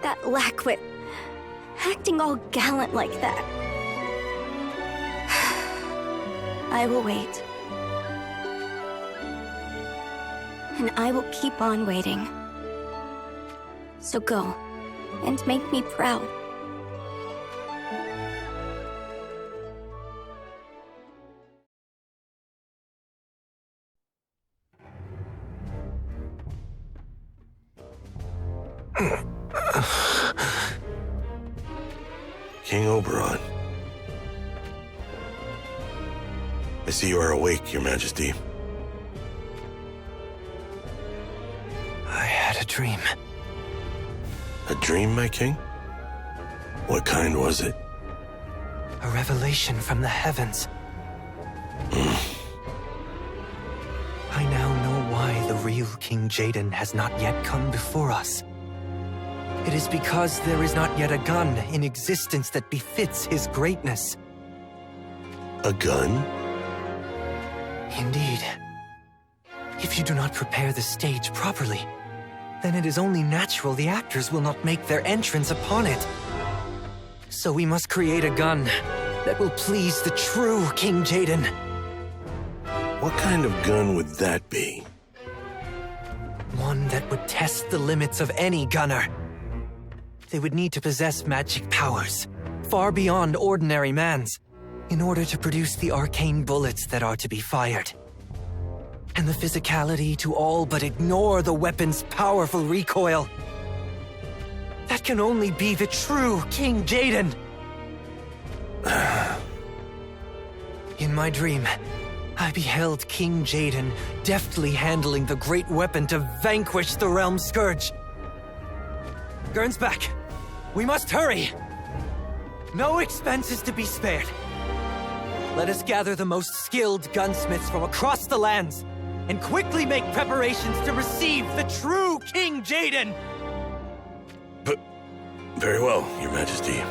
That lackwit, acting all gallant like that. I will wait. And I will keep on waiting. So go, and make me proud. King Oberon. I see you are awake, Your Majesty. I had a dream. A dream, my king? What kind was it? A revelation from the heavens. I now know why the real King Jaden has not yet come before us. It is because there is not yet a gun in existence that befits his greatness. A gun? Indeed. If you do not prepare the stage properly, then it is only natural the actors will not make their entrance upon it. So we must create a gun that will please the true King Jaden. What kind of gun would that be? One that would test the limits of any gunner. They would need to possess magic powers, far beyond ordinary man's, in order to produce the arcane bullets that are to be fired. And the physicality to all but ignore the weapon's powerful recoil. That can only be the true King Jaden. In my dream, I beheld King Jaden deftly handling the great weapon to vanquish the Realm Scourge. Gernsback, we must hurry! No expense is to be spared. Let us gather the most skilled gunsmiths from across the lands and quickly make preparations to receive the true King Jaden! Very well, Your Majesty.